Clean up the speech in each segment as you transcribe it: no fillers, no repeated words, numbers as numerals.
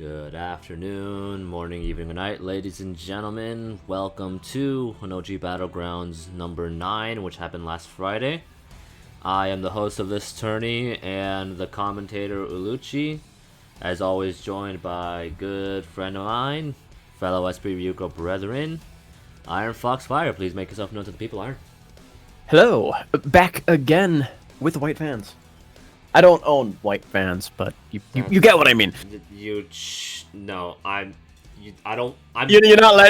Good afternoon, morning, evening, and night, ladies and gentlemen. Welcome to Honniji Battlegrounds number 9, which happened last Friday. I am the host of this tourney and the commentator Ooluchi, as always joined by a good friend of mine, fellow SP Ryuko brethren, IronFoxFire. Please make yourself known to the people, Iron. Hello, back again with white fans. I don't own white fans, but you get what I mean. You're not letting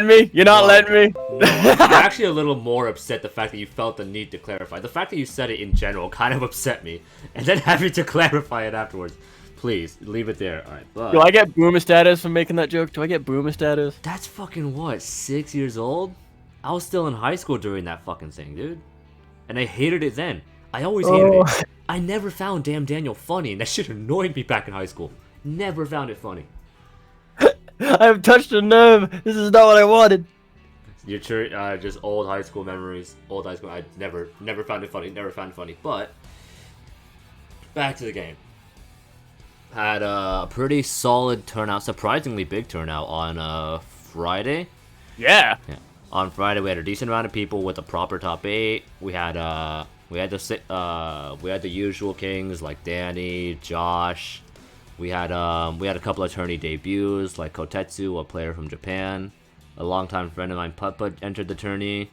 me? You're not letting me? No, I'm actually a little more upset the fact that you felt the need to clarify. The fact that you said it in general kind of upset me. And then having to clarify it afterwards. Please, leave it there. Alright, but... Do I get boomer status for making that joke? Do I get boomer status? That's fucking what, 6 years old? I was still in high school during that fucking thing, dude. And I hated it then. I always hated it. I never found Damn Daniel funny, and that shit annoyed me back in high school. Never found it funny. I have touched a nerve. This is not what I wanted. You're just old high school memories. Old high school. I never found it funny. Never found it funny. But back to the game. Had a pretty solid turnout, surprisingly big turnout on Friday. Yeah. On Friday, we had a decent amount of people with a proper top 8. We had the usual kings like Danny, Josh. We had a couple of tourney debuts like Kotetsuu, a player from Japan. A longtime friend of mine, Putt-Putt, entered the tourney.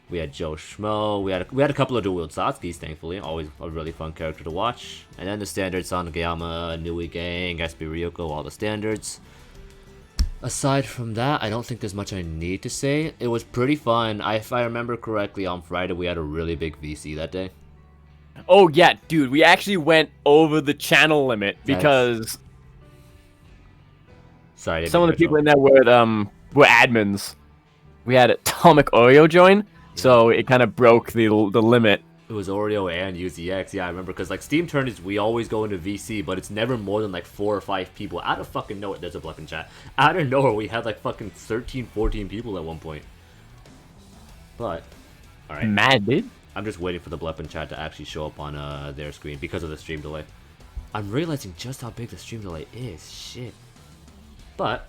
We had JoeShmoe. We had a couple of dual-wield Satskis, thankfully. Always a really fun character to watch. And then the standard Sanagayama, Nui Gang, SP Ryuko, all the standards. Aside from that, I don't think there's much I need to say. It was pretty fun. If I remember correctly, on Friday we had a really big VC that day. Oh yeah, dude, we actually went over the channel limit because sorry, some of the people in there were admins. We had Atomic Oreo join, so it kind of broke the limit. It was Oreo and UZX, yeah, I remember, because like Steam tourneys, we always go into VC, but it's never more than like 4 or 5 people. Out of fucking nowhere, there's a bluff in chat. Out of nowhere, we had like fucking 13, 14 people at one point. But, alright. Mad, dude. I'm just waiting for the blep in chat to actually show up on their screen because of the stream delay. I'm realizing just how big the stream delay is. Shit. But,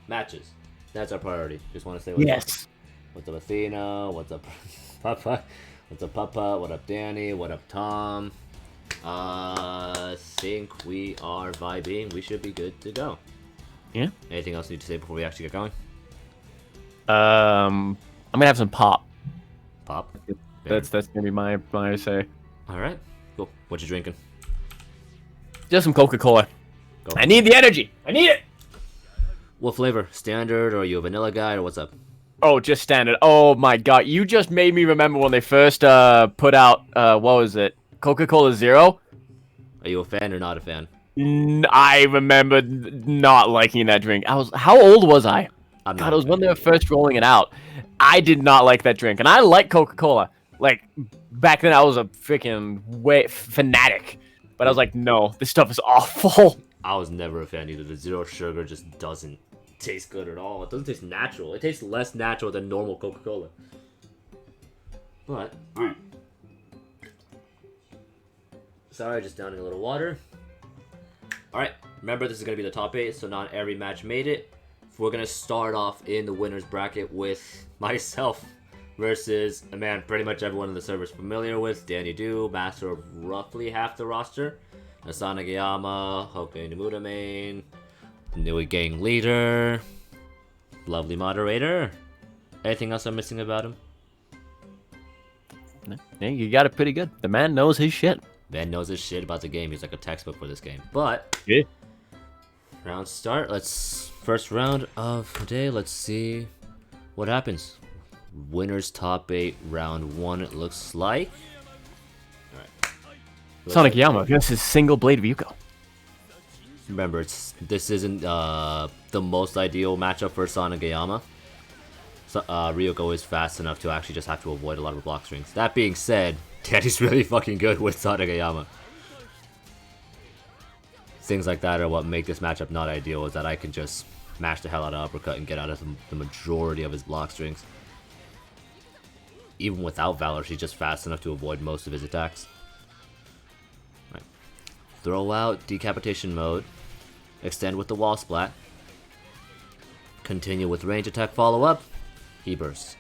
matches. That's our priority. Just want to say what's up Athena, what's up Papa, what's up Papa, what up Danny, what up Tom. Think we are vibing. We should be good to go. Yeah. Anything else you need to say before we actually get going? I'm gonna have some pop. Pop? That's gonna be my say. Alright, cool. What you drinking? Just some Coca-Cola. I need the energy. I need it. What flavor? Standard, or are you a vanilla guy, or what's up? Oh, just standard. Oh my god, you just made me remember when they first put out what was it? Coca-Cola Zero? Are you a fan or not a fan? I remember not liking that drink. How old was I? God, it was when they were first rolling it out. I did not like that drink, and I like Coca-Cola. Like, back then I was a freaking fanatic. But I was like, no, this stuff is awful. I was never a fan either. The zero sugar just doesn't taste good at all. It doesn't taste natural. It tastes less natural than normal Coca-Cola. But, alright. Sorry, just downing a little water. Alright, remember this is going to be the top 8, so not every match made it. We're going to start off in the winner's bracket with myself versus a man pretty much everyone in the server is familiar with, Danny Do, master of roughly half the roster, Sanagayama, Hokkei Nomura main, Nui Gang leader, lovely moderator. Anything else I'm missing about him? Yeah, you got it pretty good. The man knows his shit. Man knows his shit about the game. He's like a textbook for this game. But, yeah. Round start. First round of the day. Let's see what happens. Winners top 8, round 1 it looks like. Alright. Sanagayama versus single blade Ryuko. Remember, this isn't the most ideal matchup for Sanagayama. So, Ryuko is fast enough to actually just have to avoid a lot of block strings. That being said, Danny's really fucking good with Sanagayama. Things like that are what make this matchup not ideal, is that I can just mash the hell out of uppercut and get out of the majority of his block strings. Even without Valor, she's just fast enough to avoid most of his attacks. Right. Throw out decapitation mode. Extend with the wall splat. Continue with range attack follow-up. He bursts.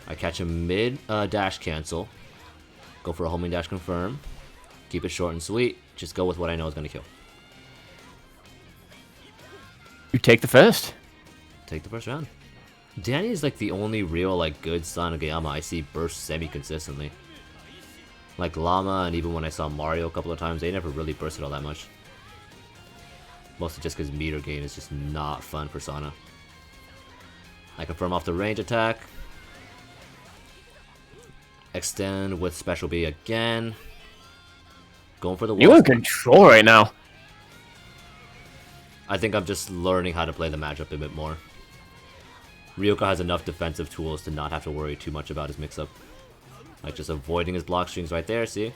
I catch a mid dash cancel. Go for a homing dash confirm. Keep it short and sweet. Just go with what I know is going to kill. You take the first. Take the first round. Danny is like the only real like good Sanagayama I see burst semi-consistently. Like Llama, and even when I saw Mario a couple of times, they never really bursted all that much. Mostly just because meter gain is just not fun for Sana. I confirm off the range attack. Extend with special B again. Going for the wall. You're in control right now. I think I'm just learning how to play the matchup a bit more. Ryoka has enough defensive tools to not have to worry too much about his mix-up. Like just avoiding his block strings right there, see?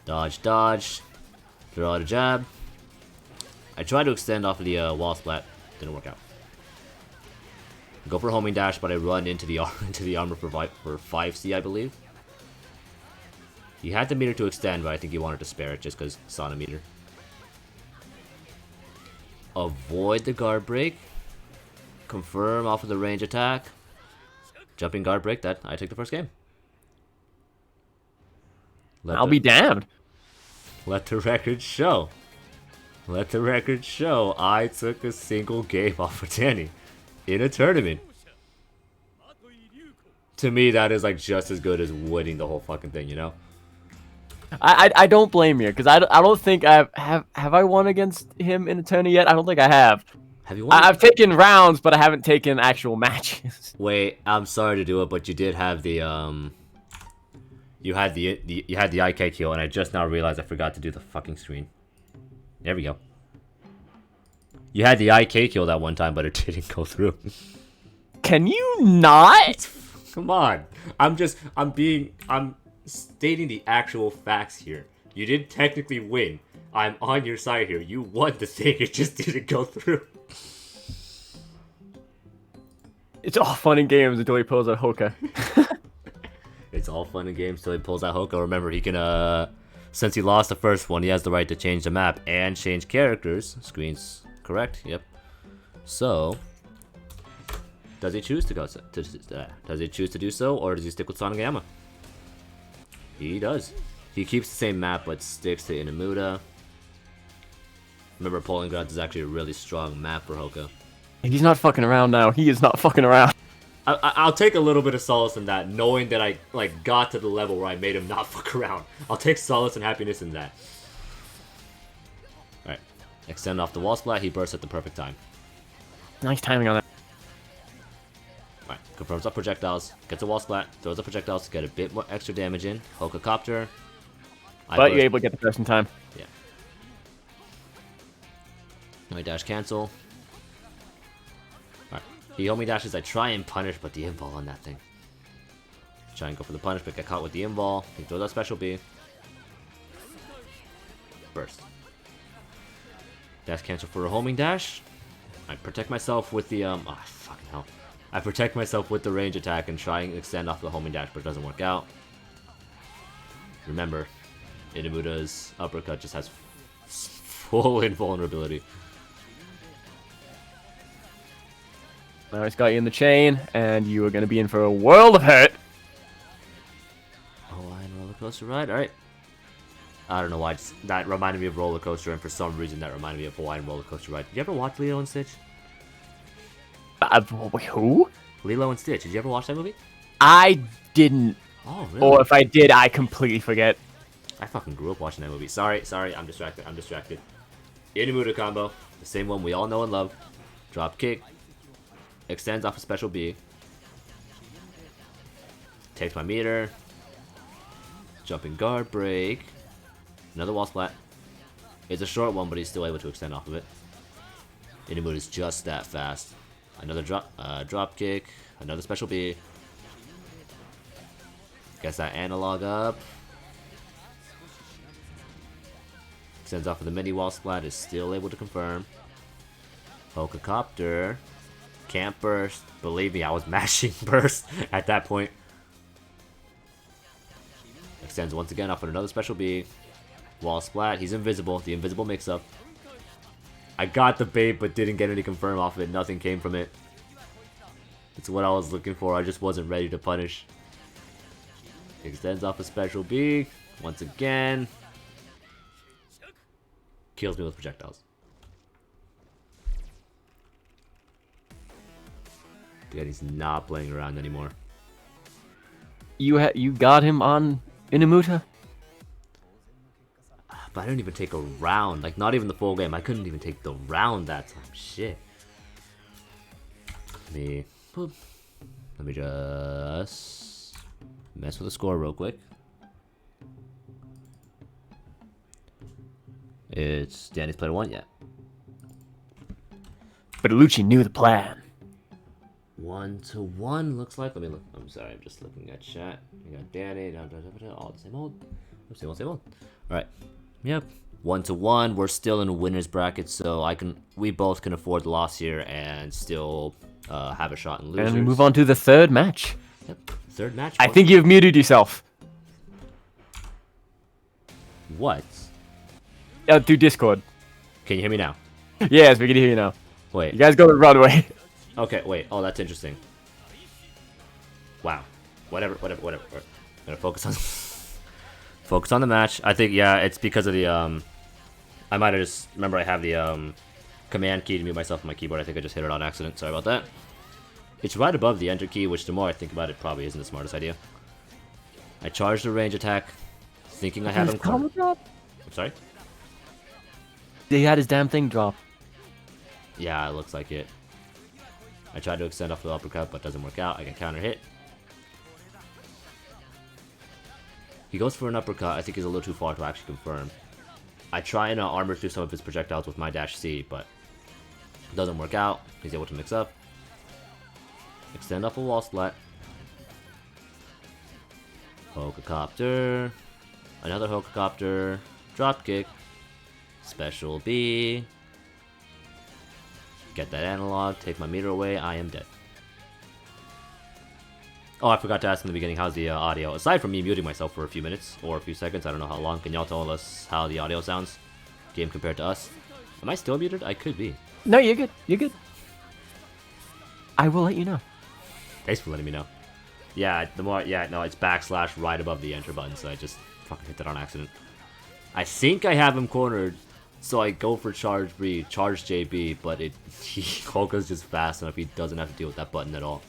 Dodge, dodge. Throw out a jab. I tried to extend off of the wall splat. Didn't work out. Go for homing dash, but I run into the armor for 5C, I believe. He had the meter to extend, but I think he wanted to spare it just because Sana meter. Avoid the guard break. Confirm off of the range attack. Jumping guard break, that I take the first game. I'll be damned. Let the record show. Let the record show I took a single game off of Danny in a tournament. To me, that is like just as good as winning the whole fucking thing, you know? I don't blame you, because I don't think have I won against him in a tournament yet? I don't think I have. Have you won? I've taken rounds, but I haven't taken actual matches. Wait, I'm sorry to do it, but you did have the you had the IK kill, and I just now realized I forgot to do the fucking screen. There we go. You had the IK kill that one time, but it didn't go through. Can you not? Come on. I'm stating the actual facts here. You did technically win. I'm on your side here. You won the thing. It just didn't go through. It's all fun and games until he pulls out Hoka. It's all fun and games till he pulls out Hoka. Remember, he can, since he lost the first one, he has the right to change the map and change characters. Screen's correct. Yep. So, does he choose to go? Does he choose to do so, or does he stick with Sanagayama? He does. He keeps the same map, but sticks to Inamuda. Remember, Polingrad is actually a really strong map for Hoka. He's not fucking around now. He is not fucking around. I'll take a little bit of solace in that, knowing that I like got to the level where I made him not fuck around. I'll take solace and happiness in that. Alright. Extend off the wall splat, he bursts at the perfect time. Nice timing on that. Alright, confirms up projectiles, gets a wall splat, throws up projectiles to get a bit more extra damage in. Hoka Copter. But you're able to get the first in time. Yeah. My dash cancel. Alright. He homing dashes, I try and punish, but the invul on that thing. Try and go for the punish, but get caught with the invul. He throws out special B. Burst. Dash cancel for a homing dash. I protect myself with the, oh, fucking hell. I protect myself with the range attack and try and extend off the homing dash, but it doesn't work out. Remember, Inamuda's uppercut just has full invulnerability. Now he's got you in the chain, and you are going to be in for a world of hurt. Hawaiian roller coaster ride? Alright. I don't know why. That reminded me of roller coaster, and for some reason that reminded me of Hawaiian roller coaster ride. Did you ever watch Lilo and Stitch? Who? Lilo and Stitch. Did you ever watch that movie? I didn't. Oh, really? Or if I did, I completely forget. I fucking grew up watching that movie. Sorry, I'm distracted. Inamuda combo. The same one we all know and love. Drop kick. Extends off a special B. Takes my meter. Jumping guard break. Another wall splat. It's a short one, but he's still able to extend off of it. Inamuda is just that fast. Another drop kick. Another special B. Gets that analog up. Extends off of the mini wall splat. Is still able to confirm. Hoka Copter. Can't burst. Believe me, I was mashing burst at that point. Extends once again off with another special B. Wall splat. He's invisible. The invisible mix-up. I got the bait, but didn't get any confirm off it. Nothing came from it. It's what I was looking for. I just wasn't ready to punish. Extends off a special B. Once again. Kills me with projectiles. Dude, he's not playing around anymore. You got him on Inamuta? But I didn't even take a round. Like, not even the full game. I couldn't even take the round that time. Shit. Let me just mess with the score real quick. It's Danny's played 1 yet. But Ooluchi knew the plan. 1-1 looks like. Let me look. I'm sorry. I'm just looking at chat. We got Danny. All the same old. Same old. All right. Yep. 1-1. We're still in a winner's bracket, so we both can afford the loss here and still have a shot in losers. And we move on to the third match. Yep. Third match. I think you've muted yourself. What? Through Discord. Can you hear me now? Yes, we can hear you now. Wait. You guys go to Broadway. Okay, wait. Oh, that's interesting. Wow. Whatever. I'm gonna focus on the match. I think, yeah, it's because of the, I might have just, remember I have the, command key to mute myself on my keyboard. I think I just hit it on accident. Sorry about that. It's right above the enter key, which the more I think about it, probably isn't the smartest idea. I charged a range attack, thinking I had him covered. I'm sorry? He had his damn thing drop. Yeah, it looks like it. I tried to extend off the uppercut, but doesn't work out. I can counter hit. He goes for an uppercut. I think he's a little too far to actually confirm. I try and armor through some of his projectiles with my dash C, but it doesn't work out. He's able to mix up. Extend off a wall splat. Hokacopter. Another Hokacopter. Drop kick. Special B. Get that analog. Take my meter away. I am dead. Oh, I forgot to ask in the beginning, how's the audio? Aside from me muting myself for a few minutes, or a few seconds, I don't know how long, can y'all tell us how the audio sounds? Game compared to us? Am I still muted? I could be. No, you're good. You're good. I will let you know. Thanks for letting me know. Yeah, no, it's backslash right above the enter button, so I just fucking hit that on accident. I think I have him cornered, so I go for charge B, charge JB, but Hoka's just fast enough, he doesn't have to deal with that button at all.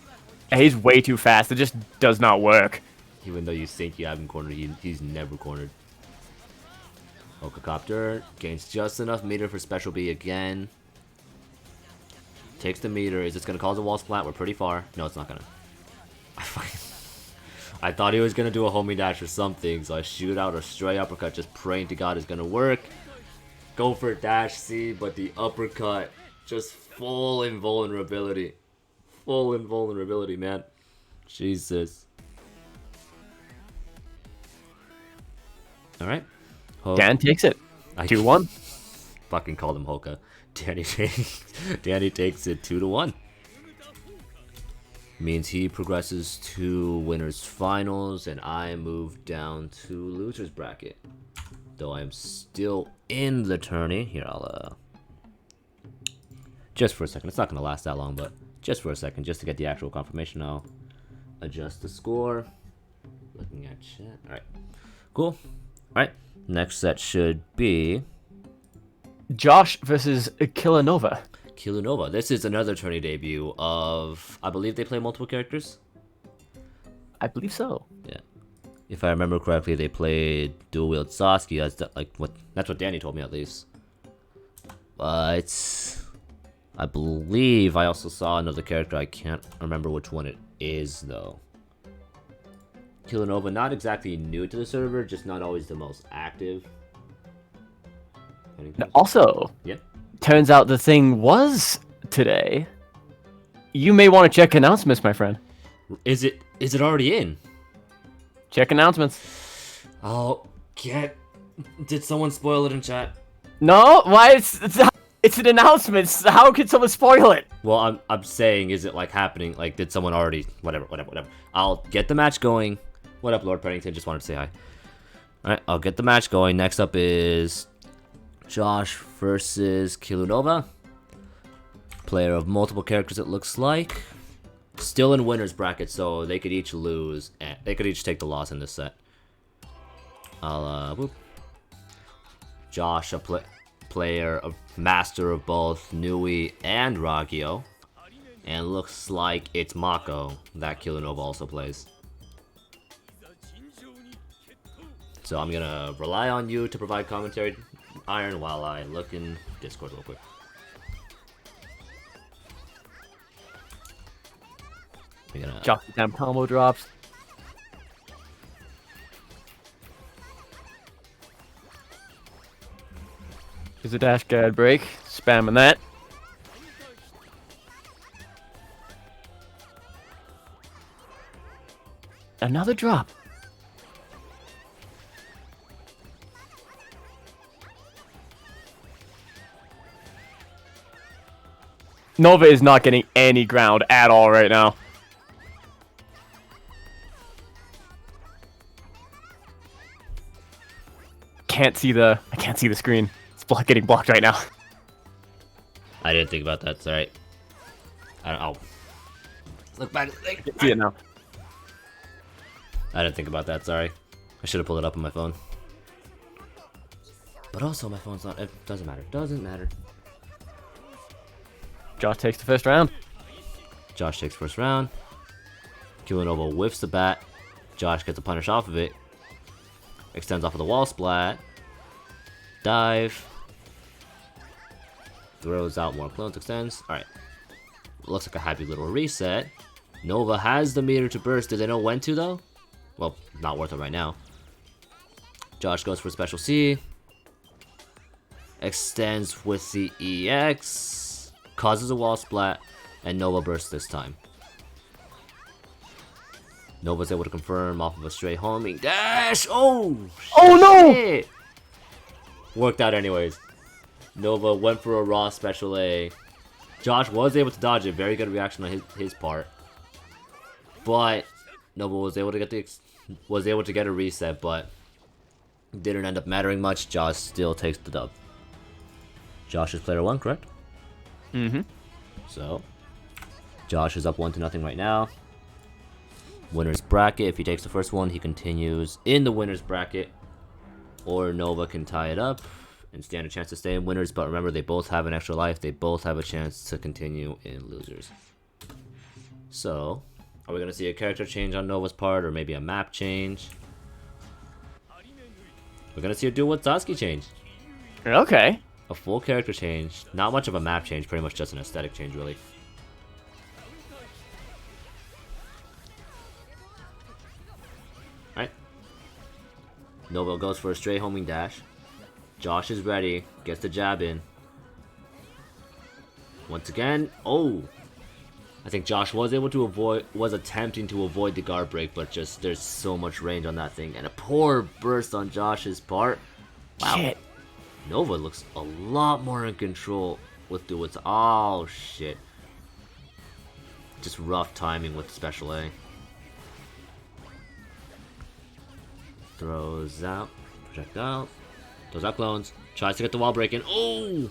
He's way too fast. It just does not work. Even though you think you have him cornered, he's never cornered. Hokacopter gains just enough meter for special B again. Takes the meter. Is this going to cause a wall splat? We're pretty far. No, it's not going to. I thought he was going to do a homie dash or something, so I shoot out a stray uppercut, just praying to God it's going to work. Go for dash C, but the uppercut, just full invulnerability. Full invulnerability, man. Jesus. Alright. Dan takes it. 2-1. Fucking called him Hoka. Danny takes it 2-1. Means he progresses to winners finals, and I move down to losers bracket. Though I'm still in the tourney. Here, I'll just for a second. It's not gonna last that long, but just for a second, just to get the actual confirmation, I'll adjust the score. Looking at chat. Alright. Cool. Alright. Next set should be Josh versus Killunova. Killunova. This is another tourney debut of, I believe they play multiple characters? I believe so. Yeah. If I remember correctly, they played dual wield Sasuke. That's what Danny told me at least. But I believe I also saw another character. I can't remember which one it is though. Killunova, not exactly new to the server, just not always the most active. Also, yeah. Turns out the thing was today. You may want to check announcements, my friend. Is it already in? Check announcements. Oh, did someone spoil it in chat? No, why? It's an announcement. How could someone spoil it? Well, I'm saying, is it like happening? Like, did someone already? Whatever. I'll get the match going. What up, Lord Pennington? Just wanted to say hi. Alright, I'll get the match going. Next up is Josh versus Killunova. Player of multiple characters, it looks like. Still in winner's bracket, so they could each lose. And they could each take the loss in this set. Whoop. Josh, a player of master of both Nui and Ragio. And looks like it's Mako that Killunova also plays. So I'm gonna rely on you to provide commentary, Iron, while I look in Discord real quick. We're gonna Drop the damn combo drops. Here's a dash guard break. Spamming that. Another drop. Nova is not getting any ground at all right now. I can't see the screen. It's getting blocked right now. I didn't think about that. It's alright. I'll look back. I can see it now. I didn't think about that. Sorry. I should have pulled it up on my phone. But also, my phone's not. It doesn't matter. Doesn't matter. Josh takes the first round. Josh takes first round. Killunova whiffs the bat. Josh gets a punish off of it. Extends off of the wall splat. Dive. Throws out more clones. Extends. Alright. Looks like a happy little reset. Nova has the meter to burst. Did they know when to, though? Well, not worth it right now. Josh goes for special C. Extends with the EX. Causes a wall splat. And Nova bursts this time. Nova's able to confirm off of a straight homing dash. Oh! Oh shit. No! Worked out anyways. Nova went for a raw special A. Josh was able to dodge it. Very good reaction on his part. But Nova was able to get a reset, but didn't end up mattering much. Josh still takes the dub. Josh is player 1, correct? Mm-hmm. So Josh is up 1-0 right now. Winner's bracket. If he takes the first one, he continues in the winner's bracket. Or Nova can tie it up and stand a chance to stay in winners. But remember, they both have an extra life. They both have a chance to continue in losers. So, are we going to see a character change on Nova's part, or maybe a map change? We're going to see a duel with Sasuke change. Okay. A full character change. Not much of a map change, pretty much just an aesthetic change, really. Alright. Nova goes for a straight homing dash. Josh is ready. Gets the jab in. Once again. Oh! I think Josh was attempting to avoid the guard break, but just there's so much range on that thing. And a poor burst on Josh's part. Wow. Shit. Nova looks a lot more in control with duels. Oh, shit. Just rough timing with special A. Throws out. Projectile. Throws out clones. Tries to get the wall break in. Oh!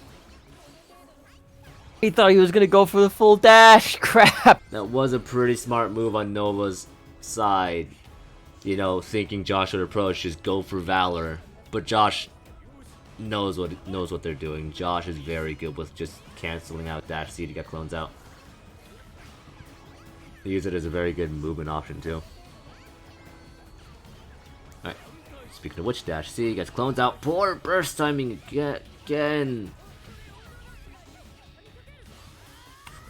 He thought he was gonna go for the full dash. Crap. That was a pretty smart move on Nova's side. You know, thinking Josh would approach, just go for Valor. But Josh knows what they're doing. Josh is very good with just canceling out dash C to get clones out. They use it as a very good movement option too. Alright. Speaking of which, dash C gets clones out. Poor burst timing again.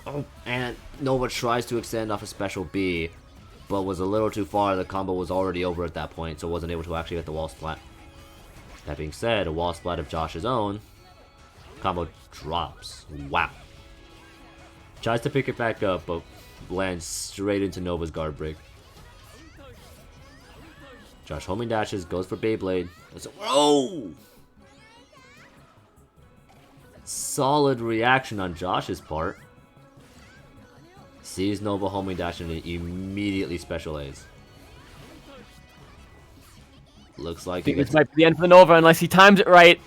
Oh, and Nova tries to extend off a special B, but was a little too far. The combo was already over at that point, so wasn't able to actually get the wall splat. That being said, a wall splat of Josh's own. Combo drops. Wow. Tries to pick it back up, but lands straight into Nova's guard break. Josh homing dashes, goes for Beyblade. Oh! Solid reaction on Josh's part. Sees Nova homing dash and immediately special A's. Looks like I think this might be the end for the Nova unless he times it right.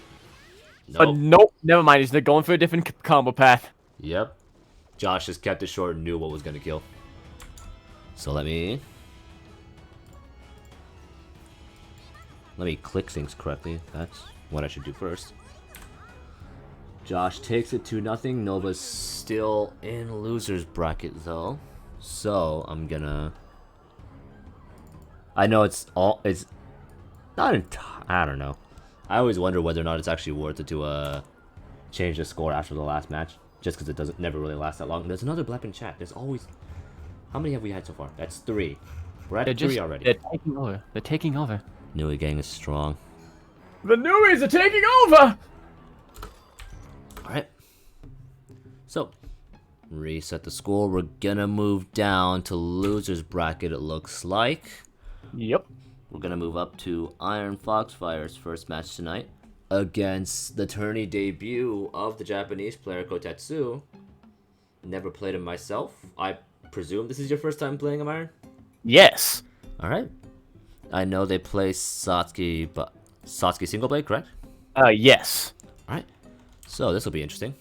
Nope. But nope, never mind. He's going for a different combo path. Yep. Josh just kept it short and knew what was going to kill. So let me click things correctly. That's what I should do first. Josh takes it 2-0. Nova's still in loser's bracket though. So I'm gonna... I know it's not I don't know. I always wonder whether or not it's actually worth it to change the score after the last match. Just because it never really last that long. There's another blep in chat. There's always... How many have we had so far? That's 3. We're at 3 already. They're taking over. They're taking over. Danui gang is strong. The Nuies are taking over! Alright. So, reset the score. We're gonna move down to loser's bracket, it looks like. Yep. We're gonna move up to IronFoxFire's first match tonight against the tourney debut of the Japanese player Kotetsuu. Never played him myself. I presume this is your first time playing him, Iron? Yes. Alright. I know they play Satsuki, but Satsuki single blade, correct? Yes. Alright. So this will be interesting.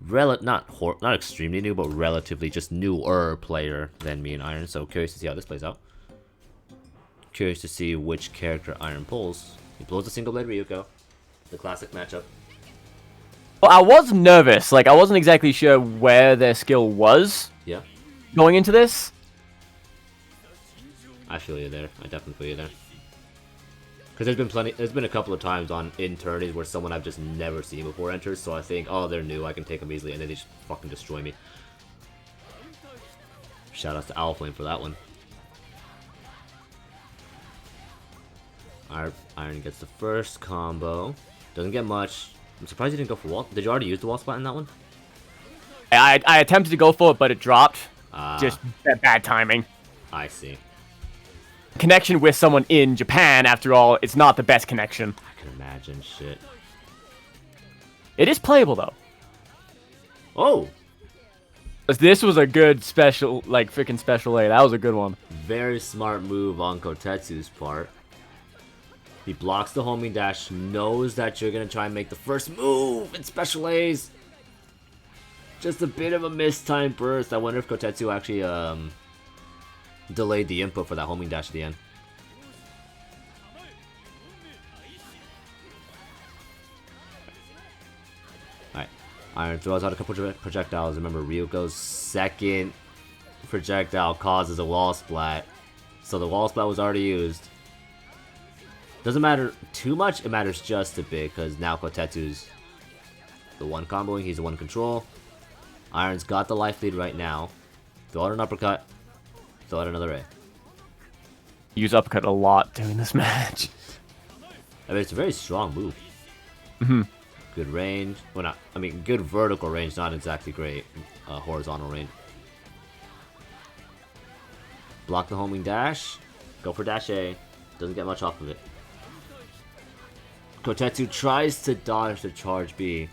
Not extremely new, but relatively just newer player than me and Iron. So curious to see how this plays out. Curious to see which character Iron pulls. He pulls the single blade Ryuko. The classic matchup. Well, I was nervous. Like, I wasn't exactly sure where their skill was. Yeah. Going into this. I feel you there. I definitely feel you there. Because there's been a couple of times in tourneys where someone I've just never seen before enters, so I think, oh, they're new, I can take them easily, and then they just fucking destroy me. Shout out to Owlflame for that one. Iron gets the first combo. Doesn't get much. I'm surprised he didn't go for wall. Did you already use the wall spot in that one? I attempted to go for it, but it dropped. Just bad timing. I see. Connection with someone in Japan, after all, it's not the best connection. I can imagine, shit. It is playable, though. Oh! This was a good special, like, freaking special A. That was a good one. Very smart move on Kotetsu's part. He blocks the homing dash, knows that you're going to try and make the first move in special A's. Just a bit of a mistimed burst. I wonder if Kotetsuu actually delayed the input for that homing dash at the end. Alright. Iron throws out a couple of projectiles. Remember, Ryuko's second projectile causes a wall splat. So the wall splat was already used. Doesn't matter too much, it matters just a bit, because now Kotetsu's the one comboing, he's the one control. Iron's got the life lead right now. Throw out an uppercut, throw out another A. Use uppercut a lot during this match. I mean, it's a very strong move. Mm-hmm. Good range. Well, not, I mean, good vertical range, not exactly great horizontal range. Block the homing dash, go for dash A, doesn't get much off of it. Kotetsuu tries to dodge the charge B,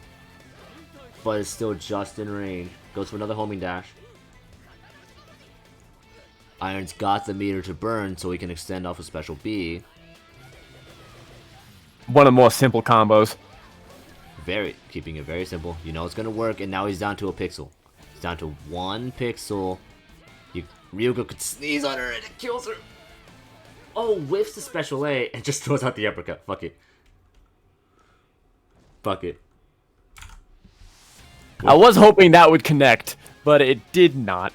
but is still just in range. Goes for another homing dash. Iron's got the meter to burn, so he can extend off a special B. One of the more simple combos. Keeping it very simple. You know it's gonna work, and now he's down to a pixel. He's down to 1 pixel. Ryuko could sneeze on her and it kills her. Oh, whiffs the special A and just throws out the uppercut. Fuck it. Fuck it. I was hoping that would connect, but it did not.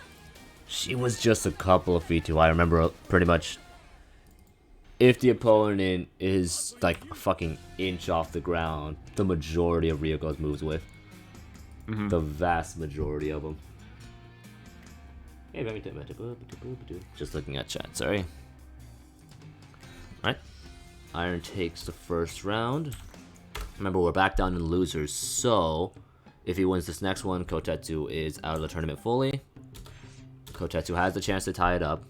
She was just a couple of feet too high. I remember pretty much if the opponent is like a fucking inch off the ground, the majority of Ryuko's moves with. Mm-hmm. The vast majority of them. Just looking at chat, sorry. Alright. Iron takes the first round. Remember, we're back down in losers, so if he wins this next one, Kotetsuu is out of the tournament fully. Kotetsuu has the chance to tie it up,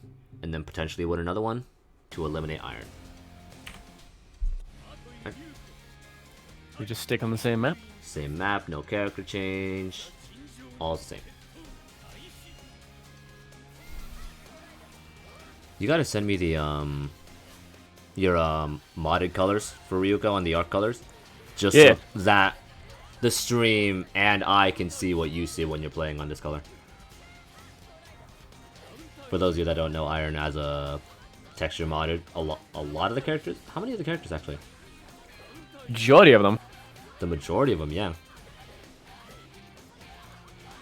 and then potentially win another one to eliminate Iron. Right. We just stick on the same map? Same map, no character change. All the same. You gotta send me the your modded colors for Ryuko and the art colors, just so that the stream and I can see what you see when you're playing on this color. For those of you that don't know, Iron has a texture modded a lot of the characters. How many of the characters actually? Majority of them. The majority of them, yeah.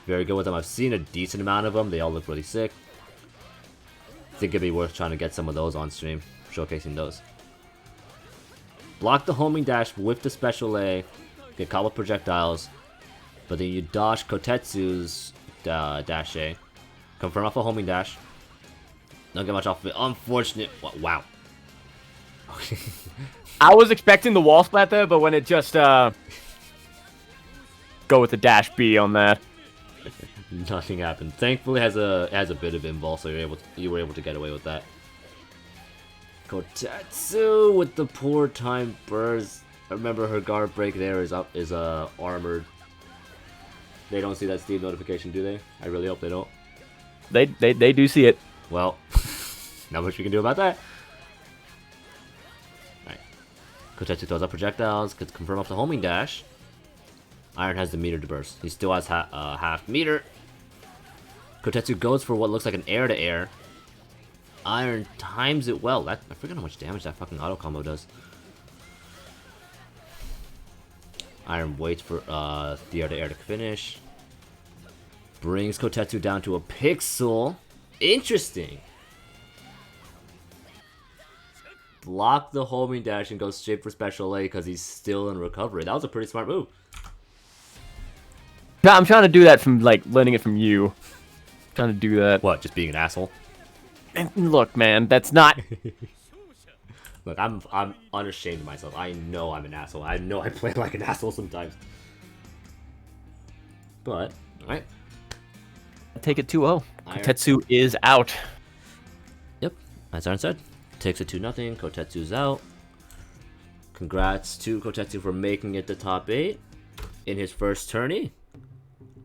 Very good with them. I've seen a decent amount of them. They all look really sick. I think it'd be worth trying to get some of those on stream, showcasing those. Block the homing dash with the special A, get caught with projectiles, but then you dodge Kotetsu's dash A. Confirm off a homing dash. Don't get much off of it. Unfortunate. Wow. I was expecting the wall splat there, but when it just go with the dash B on that. Nothing happened. Thankfully, it has a bit of invul, so you were able to get away with that. Kotetsuu with the poor time burst. Remember, her guard break there is armored. They don't see that Steam notification, do they? I really hope they don't. They do see it. Well, not much we can do about that. Alright. Kotetsuu throws up projectiles, gets confirm off the homing dash. Iron has the meter to burst. He still has half meter. Kotetsuu goes for what looks like an air-to-air. Iron times it well. I forget how much damage that fucking auto combo does. Iron waits for the air-to-air to finish. Brings Kotetsuu down to a pixel. Interesting. Block the homing dash and go straight for special A because he's still in recovery. That was a pretty smart move. Yeah, I'm trying to do that from, like, learning it from you. I'm trying to do that. What, just being an asshole? And look, man, that's not... Look, I'm unashamed of myself. I know I'm an asshole. I know I play like an asshole sometimes. But, alright. Take it 2-0. Kotetsuu is out. Yep, as Iron said. Takes it 2-0. Kotetsu's out. Congrats to Kotetsuu for making it the top 8 in his first tourney.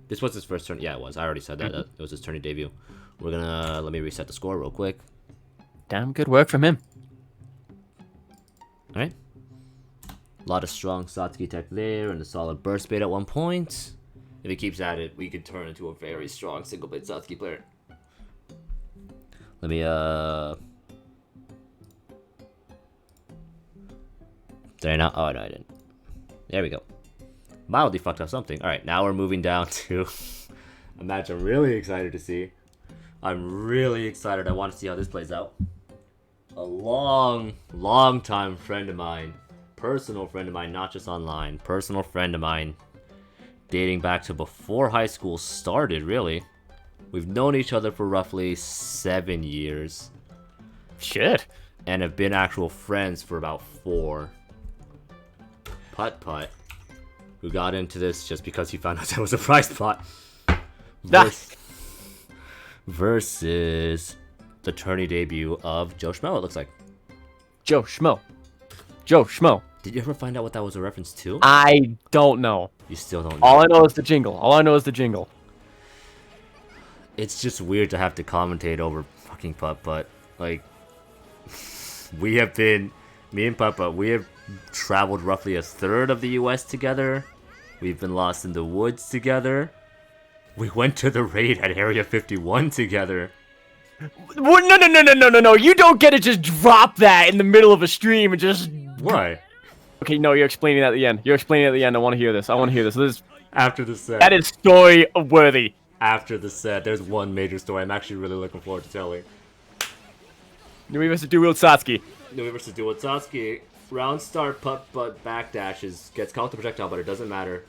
This was his first turn. Yeah, it was. I already said that. It was his tourney debut. We're gonna... Let me reset the score real quick. Damn good work from him. Alright. A lot of strong Satsuki tech there and a solid burst bait at one point. If he keeps at it, we could turn into a very strong single blade Satsuki player. Let me, Did I not? Oh, no, I didn't. There we go. Mildly fucked up something. Alright, now we're moving down to a match I'm really excited to see. I'm really excited. I want to see how this plays out. A long time friend of mine. Personal friend of mine, not just online. Personal friend of mine. Dating back to before high school started, really. We've known each other for roughly 7 years. Shit. And have been actual friends for about 4. Putt-Putt, who got into this just because he found out there was a prize pot. Versus the tourney debut of JoeShmoe, it looks like. JoeShmoe. JoeShmoe. Did you ever find out what that was a reference to? I don't know. You still don't know? All I know is the jingle. It's just weird to have to commentate over fucking Putt-Putt. Like, me and Putt-Putt, we have traveled roughly a third of the US together. We've been lost in the woods together. We went to the raid at Area 51 together. No. You don't get to just drop that in the middle of a stream and just... Why? Okay, no, you're explaining that at the end. I want to hear this. This after the set. That is story worthy. After the set, there's one major story I'm actually really looking forward to telling. Nui versus Dual Satsuki. Nui versus Dual Satsuki. Round start, Putt-Putt backdashes. Gets caught with the projectile, but it doesn't matter.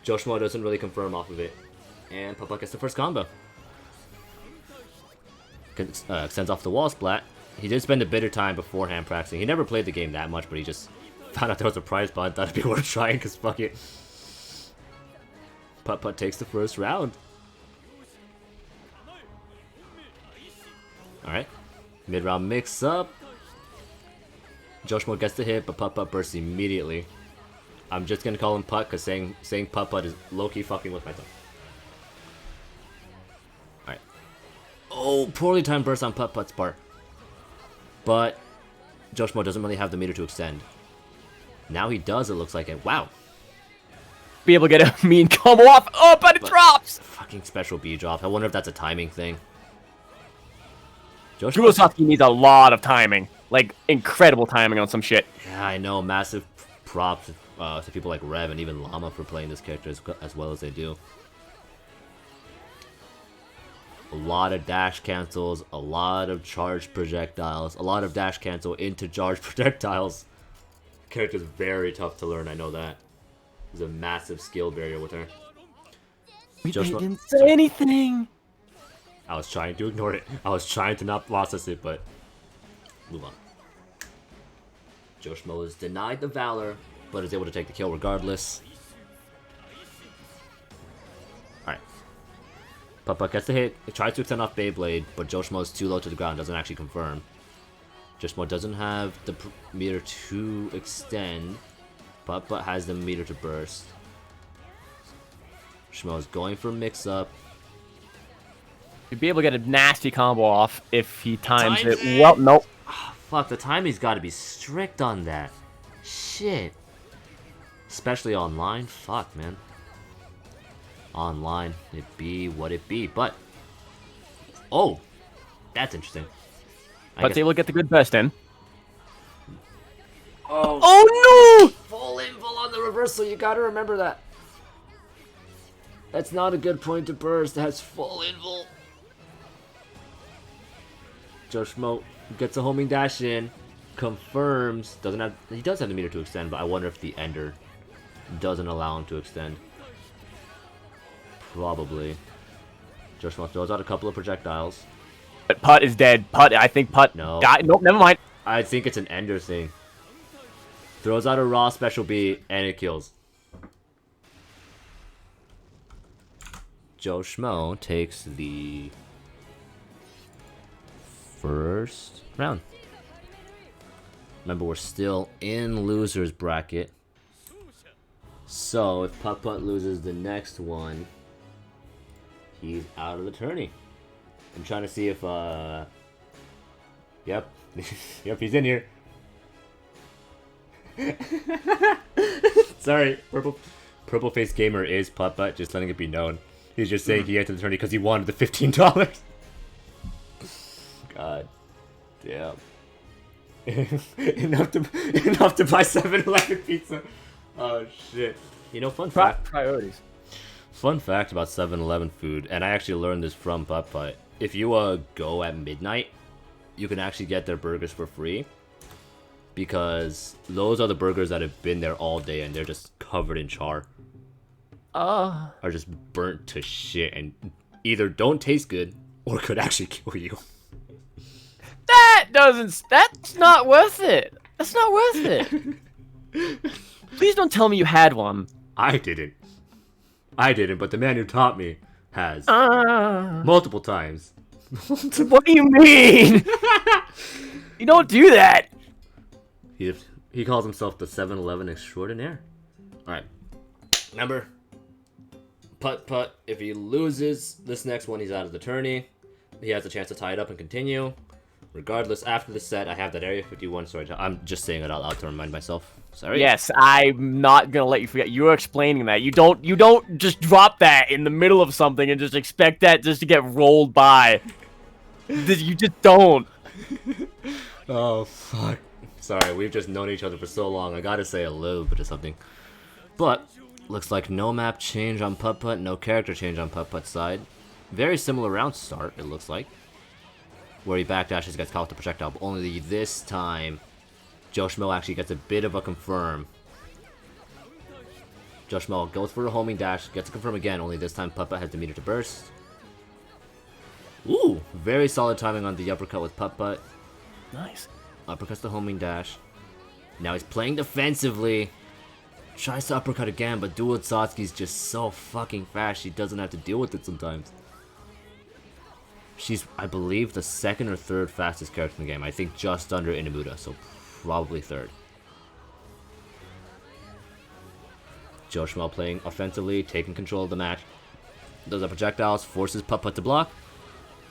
JoeShmoe doesn't really confirm off of it. And Putt-Putt gets the first combo. Extends off the wall splat. He did spend a bit of time beforehand practicing. He never played the game that much, but he just found out there was a prize button. Thought it'd be worth trying, because fuck it. Putt-Putt takes the first round. Alright. Mid-round mix-up. JoeShmoe gets the hit, but Putt-Putt bursts immediately. I'm just gonna call him Putt, because saying Putt-Putt is low-key fucking with my tongue. Alright. Oh, poorly timed burst on Putt-Putt's part. But JoeShmoe doesn't really have the meter to extend. Now he does, it looks like it. Wow. Be able to get a mean combo off. Oh, but it drops! Fucking special B drop. I wonder if that's a timing thing. JoeShmoe needs a lot of timing. Like, incredible timing on some shit. Yeah, I know. Massive props to people like Rev and even Llama for playing this character as well as they do. A lot of dash cancels, a lot of charge projectiles, a lot of dash cancel into charge projectiles. The character's very tough to learn, I know that. There's a massive skill barrier with her. We didn't say anything! I was trying to ignore it. I was trying to not process it, but... Move on. JoeShmoe is denied the Valor, but is able to take the kill regardless. Alright. Putt-Putt gets the hit. It tries to extend off Beyblade, but JoeShmoe is too low to the ground. Doesn't actually confirm. JoeShmoe doesn't have the meter to extend. Putt-Putt has the meter to burst. JoeShmoe is going for mix-up. You'd be able to get a nasty combo off if he times it. Well, nope. Oh, fuck, the timing's got to be strict on that. Shit. Especially online. Fuck, man. Online, it be what it be. But, oh, that's interesting. But able to get the good burst in. Oh no! Full invul on the reversal. You got to remember that. That's not a good point to burst. It has full invul. JoeShmoe gets a homing dash in, confirms, he does have the meter to extend, but I wonder if the ender doesn't allow him to extend. Probably. JoeShmoe throws out a couple of projectiles. But Putt is dead. I think Putt died. Nope, never mind. I think it's an ender thing. Throws out a raw special B, and it kills. JoeShmoe takes the first round. Remember, we're still in loser's bracket. So, if Putt-Putt loses the next one, he's out of the tourney. I'm trying to see if, Yep. Yep, he's in here. Sorry, Purple Face Gamer is Putt-Putt, just letting it be known. He's just saying he entered the tourney because he wanted the $15. God damn. enough to buy 7-Eleven pizza. Oh shit. You know, fun fact. Priorities. Fun fact about 7-Eleven food, and I actually learned this from Putt-Putt. If you go at midnight, you can actually get their burgers for free. Because those are the burgers that have been there all day and they're just covered in char. Are just burnt to shit and either don't taste good or could actually kill you. That's not worth it. That's not worth it. Please don't tell me you had one. I didn't, but the man who taught me has. Multiple times. What do you mean? You don't do that. He calls himself the 7-Eleven extraordinaire. Alright. Remember, Putt-Putt, if he loses this next one, he's out of the tourney. He has a chance to tie it up and continue. Regardless, after the set, I have that Area 51 story. I'm just saying it out loud to remind myself. Sorry. Yes, I'm not gonna let you forget. You're explaining that. You don't just drop that in the middle of something and just expect that just to get rolled by. You just don't. Oh, fuck. Sorry, we've just known each other for so long. I gotta say a little bit of something. But, looks like no map change on Putt-Putt, no character change on Putt-Putt's side. Very similar round start, it looks like. Where he backdashes, gets caught with the projectile, but only this time, JoeShmoe actually gets a bit of a confirm. JoeShmoe goes for a homing dash, gets a confirm again, only this time Putt-Putt has the meter to burst. Ooh, very solid timing on the uppercut with Putt-Putt. Nice. Uppercuts the homing dash. Now he's playing defensively. Tries to uppercut again, but Dual Satsuki's just so fucking fast, she doesn't have to deal with it sometimes. She's, I believe, the second or third fastest character in the game. I think just under Inamuda, so probably third. JoeShmoe playing offensively, taking control of the match. Does the projectiles, forces Putt-Putt to block.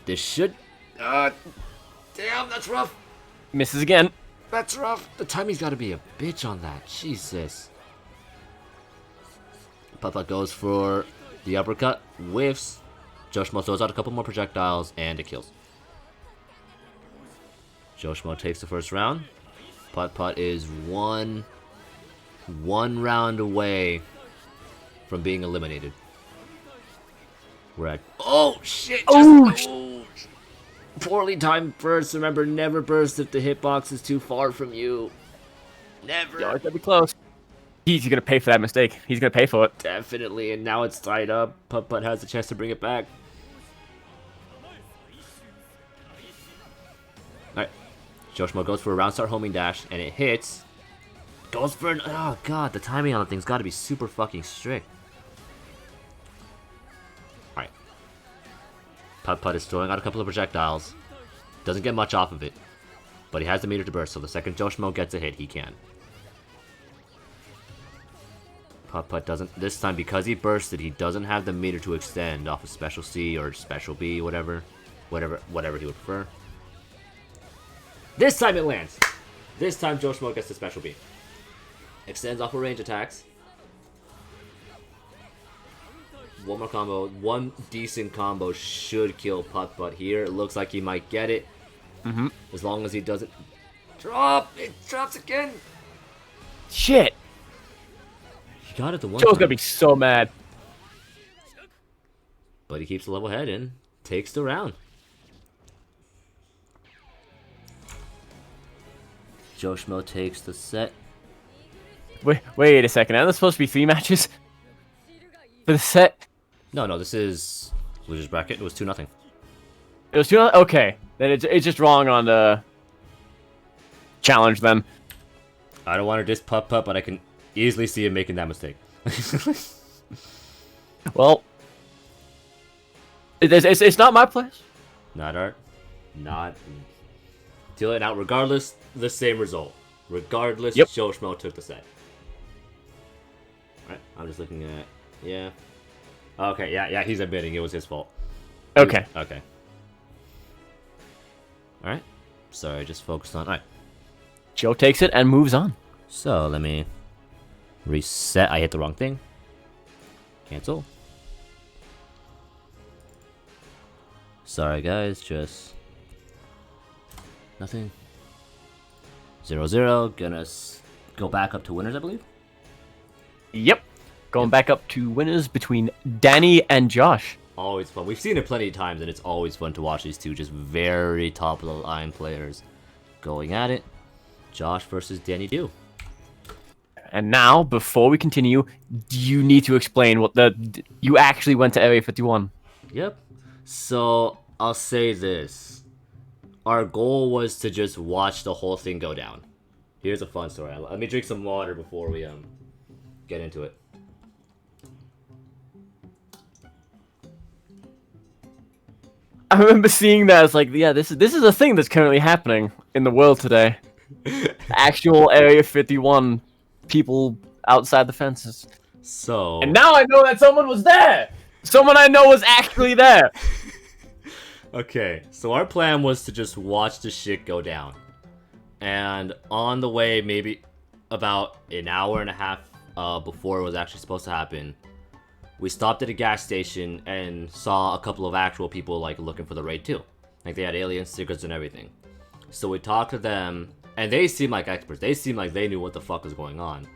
This should... damn, that's rough. Misses again. That's rough. The timing's got to be a bitch on that. Jesus. Putt-Putt goes for the uppercut. Whiffs. JoeShmoe throws out a couple more projectiles, and it kills. JoeShmoe takes the first round. Putt-Putt is one round away from being eliminated. We're at... Oh, shit! Oh! Poorly timed burst. Remember, never burst if the hitbox is too far from you. Never. Yo, it's gonna be close. He's gonna pay for that mistake. He's gonna pay for it. Definitely, and now it's tied up. Putt-Putt has the chance to bring it back. Alright. JoeShmoe goes for a round start homing dash, and it hits. Goes for an... Oh, God. The timing on the thing's got to be super fucking strict. Alright. Putt-Putt is throwing out a couple of projectiles. Doesn't get much off of it. But he has the meter to burst, so the second JoeShmoe gets a hit, he can. Putt-Putt doesn't... This time, because he bursted, he doesn't have the meter to extend off of Special C or Special B, whatever. Whatever he would prefer. This time it lands! This time JoeShmoe gets the Special B. Extends off of range attacks. One more combo. One decent combo should kill Putt-Putt here. It looks like he might get it. As long as he doesn't drop. It drops again. Shit. He got it the one Joe's time. gonna be so mad. But he keeps the level head and takes the round. JoeShmoe takes the set. Wait a second. Aren't there supposed to be 3 matches for the set? No, this is loser's bracket. It was 2-0. It was 2. Okay, then it's just wrong on the challenge then. I don't want to diss Putt-Putt, but I can easily see him making that mistake. Well, it's not my place. Not art. Not. Deal it out. Regardless, the same result. Regardless, yep. JoeShmoe took the set. Alright, I'm just looking at... Yeah. Okay, yeah, he's admitting it was his fault. Okay. Okay. Alright. Sorry, just focused on... Alright. Joe takes it and moves on. So, let me... reset. I hit the wrong thing. Cancel. Sorry, guys, just... Nothing. 0-0. Gonna go back up to winners, I believe. Yep. Going back up to winners between Danny and Josh. Always fun. We've seen it plenty of times, and it's always fun to watch these two just very top-of-the-line players going at it. Josh versus Danny Do. And now, before we continue, you need to explain what you actually went to Area 51. Yep. So, I'll say this. Our goal was to just watch the whole thing go down. Here's a fun story. Let me drink some water before we get into it. I remember seeing that. It's like, yeah, this is a thing that's currently happening in the world today. Actual Area 51 people outside the fences. So... And now I know that someone was there! Someone I know was actually there! Okay, so our plan was to just watch the shit go down. And on the way, maybe about an hour and a half before it was actually supposed to happen, we stopped at a gas station and saw a couple of actual people like looking for the raid too. Like they had alien stickers and everything. So we talked to them, and they seemed like experts. They seemed like they knew what the fuck was going on.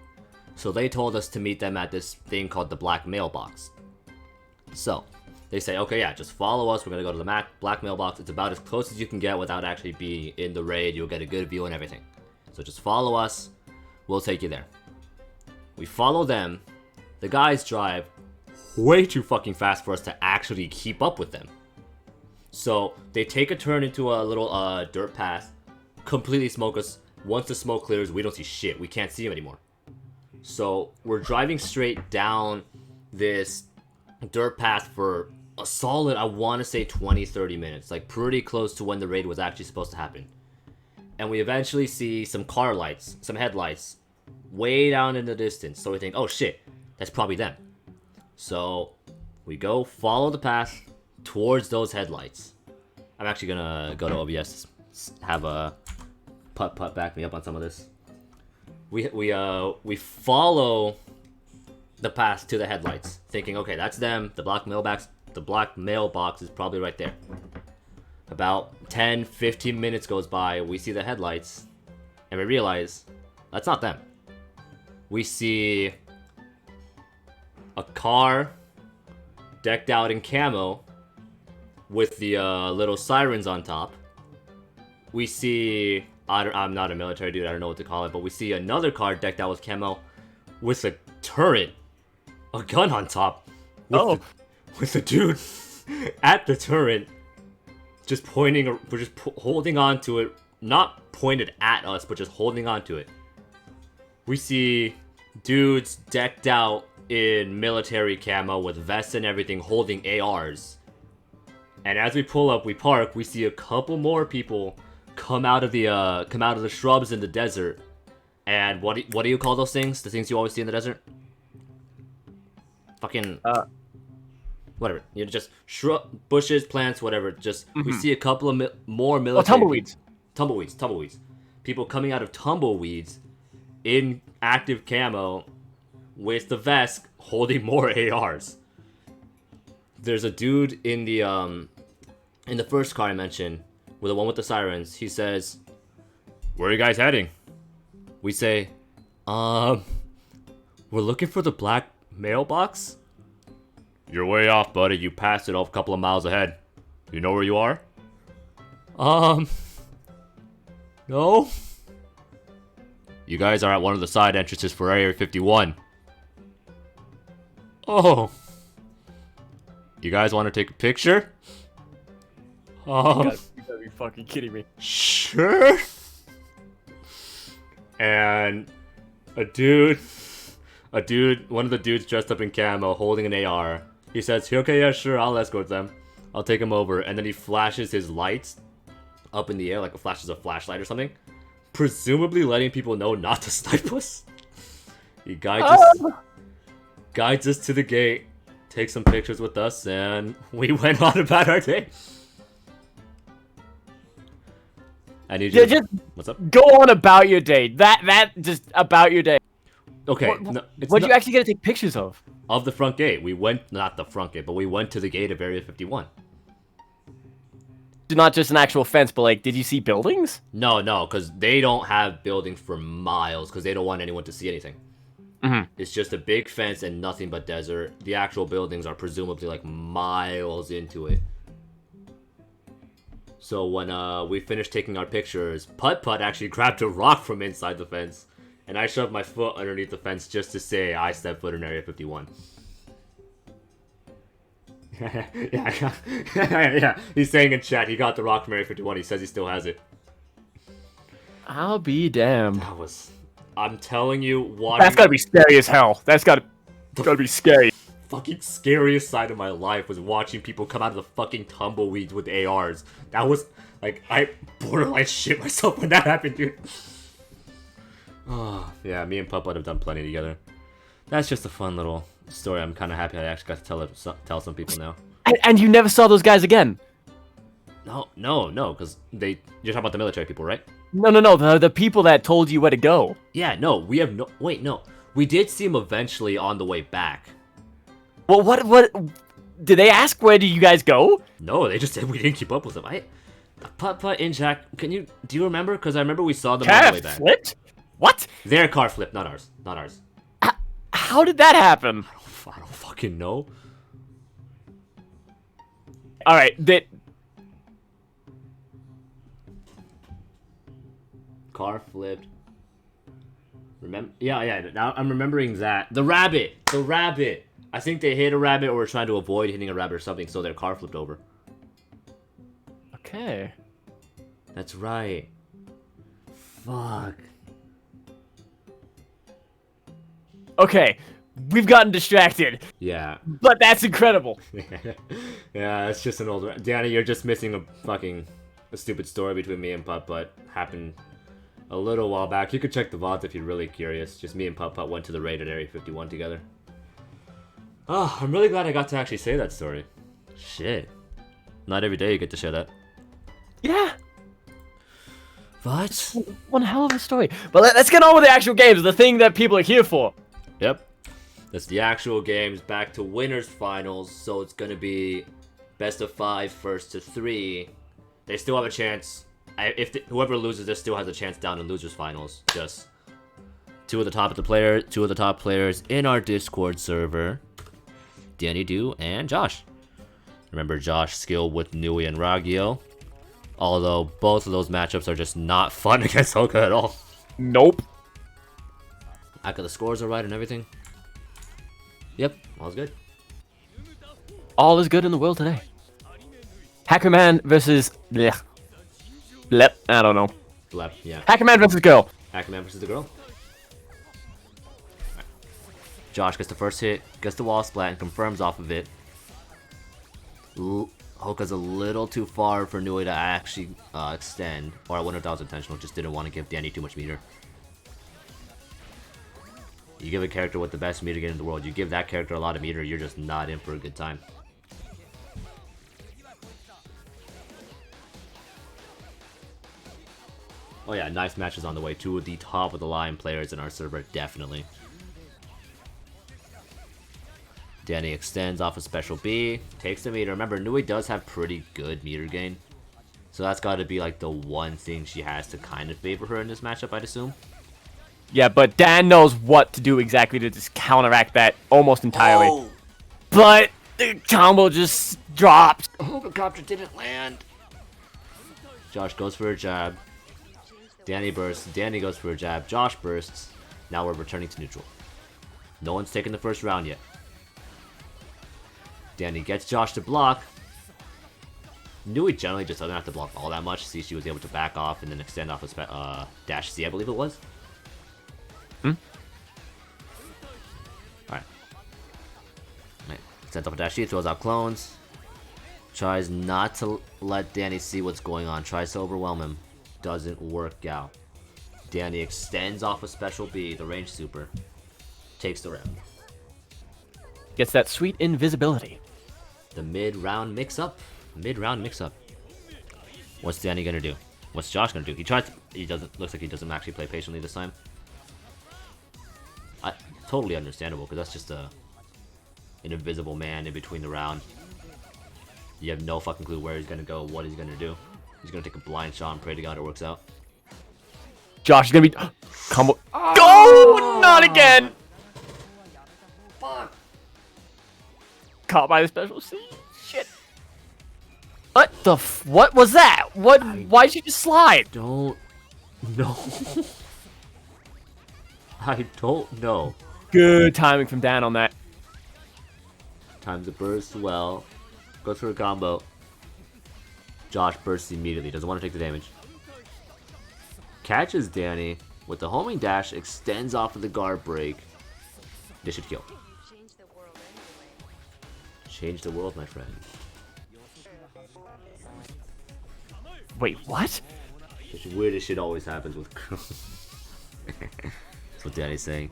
So they told us to meet them at this thing called the Black Mailbox. So they say, okay, yeah, just follow us. We're gonna go to the Black Mailbox. It's about as close as you can get without actually being in the raid. You'll get a good view and everything. So just follow us. We'll take you there. We follow them. The guys drive way too fucking fast for us to actually keep up with them. So they take a turn into a little dirt path, completely smoke us. Once the smoke clears, we don't see shit. We can't see them anymore. So we're driving straight down this dirt path for a solid, I want to say 20-30 minutes, like pretty close to when the raid was actually supposed to happen. And we eventually see some car lights, some headlights way down in the distance. So we think, oh shit, that's probably them. So we go follow the path towards those headlights. I'm actually gonna go to OBS, have a Putt-Putt back me up on some of this. We follow the path to the headlights, thinking, okay, that's them. The black mailbox is probably right there. About 10-15 minutes goes by, we see the headlights, and we realize that's not them. We see a car decked out in camo with the little sirens on top. We see, I'm not a military dude, I don't know what to call it, but we see another car decked out with camo with a turret, a gun on top, with the dude at the turret just holding on to it, not pointed at us, but just holding on to it. We see dudes decked out in military camo with vests and everything holding ARs. And as we pull up, we park, we see a couple more people come out of the shrubs in the desert. And what do you call those things? The things you always see in the desert? Fucking whatever. You know, just shrub, bushes, plants, whatever. Just we see a couple of more military tumbleweeds. Tumbleweeds. People coming out of tumbleweeds in active camo with the vest holding more ARs. There's a dude in the first car I mentioned, with the one with the sirens. He says, "Where are you guys heading?" We say, "We're looking for the black mailbox." "You're way off, buddy. You passed it a couple of miles ahead. You know where you are?" No. "You guys are at one of the side entrances for Area 51. "Oh. You guys want to take a picture?" You gotta be fucking kidding me. "Sure." And one of the dudes dressed up in camo holding an AR. He says, "Okay, yeah, sure, I'll escort them. I'll take them over." And then he flashes his lights up in the air, like it flashes a flashlight or something. Presumably letting people know not to snipe us. He guides us to the gate, takes some pictures with us, and we went on about our day. I need you. Just what's up? Go on about your day. That just about your day. Okay. What'd you actually get to take pictures of? Of the front gate. We went, not the front gate, but we went to the gate of Area 51. Not just an actual fence, but like, did you see buildings? No, because they don't have buildings for miles, because they don't want anyone to see anything. It's just a big fence and nothing but desert. The actual buildings are presumably like miles into it. So when we finished taking our pictures, Putt-Putt actually grabbed a rock from inside the fence, and I shoved my foot underneath the fence just to say I stepped foot in Area 51. Yeah. He's saying in chat he got the rock from Area 51. He says he still has it. I'll be damned. I'm telling you, that's gotta be scary as hell. That's gotta be scary. Fucking scariest side of my life was watching people come out of the fucking tumbleweeds with ARs. That was like, I borderline shit myself when that happened, dude. Oh, yeah, me and Putt-Putt have done plenty together. That's just a fun little story. I'm kind of happy I actually got to tell some people now. And you never saw those guys again? No, because you're talking about the military people, right? No, the people that told you where to go. Yeah, no, we did see them eventually on the way back. Well, what did they ask? Where do you guys go? No, they just said we didn't keep up with them. Putt-Putt and Jack, do you remember? Because I remember we saw them on the way back. Flipped? What? Their car flipped, not ours. How did that happen? I don't fucking know. All right, car flipped. Yeah. Now I'm remembering that. The rabbit. I think they hit a rabbit or were trying to avoid hitting a rabbit or something, so their car flipped over. Okay. That's right. Fuck. Okay, we've gotten distracted. Yeah. But that's incredible. Yeah, it's just an old... Danny, you're just missing a stupid story between me and Putt-Putt. Happened a little while back. You could check the VODs if you're really curious. Just me and Putt-Putt went to the raid at Area 51 together. Oh, I'm really glad I got to actually say that story. Shit. Not every day you get to share that. Yeah. What? One hell of a story. But let's get on with the actual games, the thing that people are here for. Yep. That's the actual games. Back to winners finals. So it's gonna be best of 5, first to 3. They still have a chance. Whoever loses, this still has a chance down in losers finals. Just two of the top players in our Discord server. Danny Do and Josh. Remember Josh skill with Nui and Ragio. Although both of those matchups are just not fun against Hoka at all. Nope. After the scores are right and everything. Yep, all's good. All is good in the world today. Hackerman versus Lep. I don't know. Lep, yeah. Hackerman versus girl. Hackerman versus the girl. Right. Josh gets the first hit, gets the wall splat, and confirms off of it. Hoka's a little too far for Nui to actually extend. Or I wonder if that was intentional, just didn't want to give Danny too much meter. You give a character with the best meter gain in the world, you give that character a lot of meter, you're just not in for a good time. Oh yeah, nice matches on the way. Two of the top of the line players in our server, definitely. Danny extends off a special B, takes the meter. Remember, Nui does have pretty good meter gain. So that's got to be like the one thing she has to kind of favor her in this matchup, I'd assume. Yeah, but Dan knows what to do exactly to just counteract that almost entirely. Oh. But the combo just dropped. Helicopter didn't land. Josh goes for a jab. Danny bursts. Danny goes for a jab. Josh bursts. Now we're returning to neutral. No one's taken the first round yet. Danny gets Josh to block. Nui generally just doesn't have to block all that much. See, she was able to back off and then extend off a dash C, I believe it was. Alright. Sends off a dash C, throws out clones. Tries not to let Danny see what's going on. Tries to overwhelm him. Doesn't work out. Danny extends off a special B, the range super. Takes the round. Gets that sweet invisibility. The mid-round mix-up. Mid-round mix-up. What's Danny gonna do? What's Josh gonna do? He doesn't. Looks like he doesn't actually play patiently this time. Totally understandable, because that's just an invisible man in between the round. You have no fucking clue where he's gonna go, what he's gonna do. He's gonna take a blind shot and pray to God it works out. Josh is gonna be combo. Go! Not again. Fuck. Caught by the special C. Shit. What the what was that? What? Why'd you just slide? Don't know. I don't know. Good timing from Dan on that. Times the burst well. Goes for a combo. Josh bursts immediately. Doesn't want to take the damage. Catches Danny with the homing dash. Extends off of the guard break. This should kill. Change the world, my friend. Wait, what? This weirdest shit always happens with girls. That's what Danny's saying.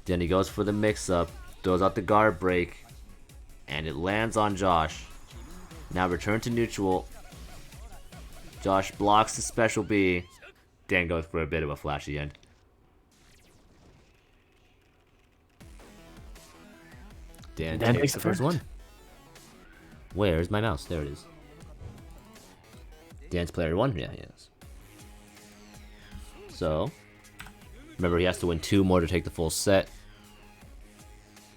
Danny goes for the mix-up. Throws out the guard break. And it lands on Josh. Now return to neutral. Josh blocks the special B. Dan goes for a bit of a flashy end. Dan takes the first one. Where's my mouse? There it is. Dan's player 1? Yeah, he is. So, remember he has to win 2 more to take the full set.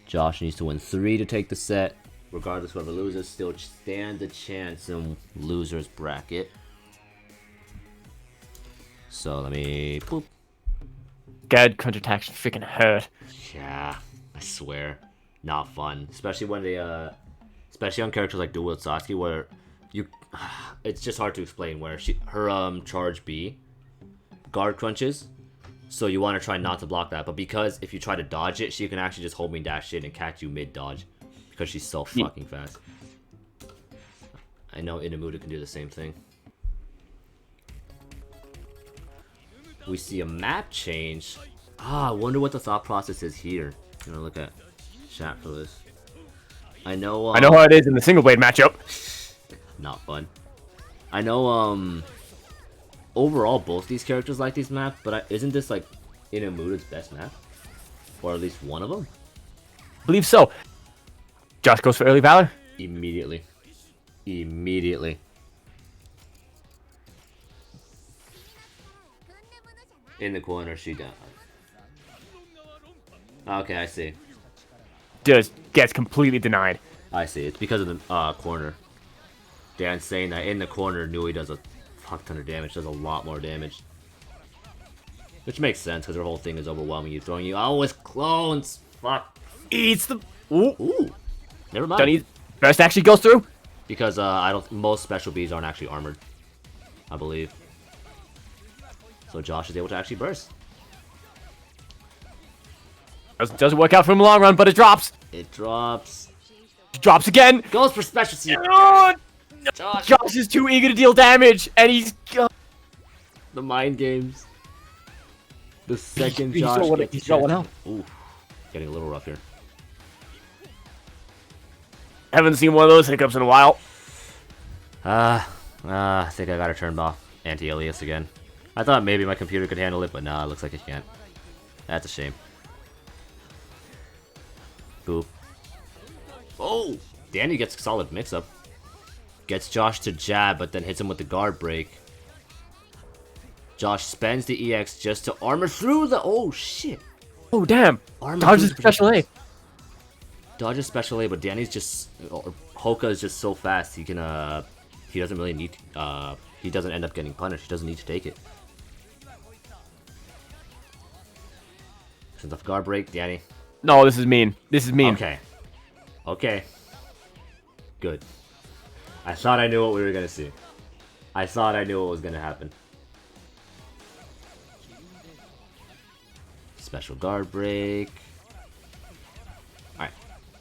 Josh needs to win 3 to take the set. Regardless, whoever loses still stands a chance in loser's bracket. So let me poop. God, counterattack freaking hurt. Yeah, I swear, not fun. Especially when they, especially on characters like Dual Wield Satsuki, where it's just hard to explain. Where her charge B guard crunches. So you want to try not to block that, but because if you try to dodge it, she can actually just homing dash in and catch you mid-dodge. Because she's so fucking fast. I know Inamuda can do the same thing. We see a map change. I wonder what the thought process is here. I'm gonna look at chat for this. I know how it is in the single blade matchup. Not fun. I know overall both these characters like these maps, but isn't this like Inamura's best map? Or at least one of them? I believe so. Josh goes for early valor. Immediately. Immediately. In the corner, she down. Okay, I see. Just gets completely denied. I see. It's because of the corner. Dan's saying that in the corner, Nui does a fuck ton of damage. Does a lot more damage. Which makes sense, because her whole thing is overwhelming you, throwing you out with clones. Fuck. Eats the... Ooh. Ooh. Never mind. Dunny burst actually goes through? Because I don't... Most special bees aren't actually armored. I believe. So Josh is able to actually burst. Doesn't work out for him in the long run, but it drops. It drops. It drops again. Goes for special seed. Josh is too eager to deal damage, and he's... The mind games. The second He's Josh got gets he's got one out. Ooh, getting a little rough here. Haven't seen one of those hiccups in a while. I think I gotta turn off anti-alias again. I thought maybe my computer could handle it, but nah, it looks like it can't. That's a shame. Boop. Oh! Danny gets a solid mix-up. Gets Josh to jab, but then hits him with the guard break. Josh spends the EX just to armor through the... Oh, shit. Oh, damn. Dodges special A. Dodges special A, but Danny's just... Hoka is just so fast, he can, he doesn't really need... he doesn't end up getting punished. He doesn't need to take it. Sends off guard break, Danny. No, this is mean. This is mean. Okay. Okay. Good. I thought I knew what we were gonna see. I thought I knew what was gonna happen. Special guard break. Alright.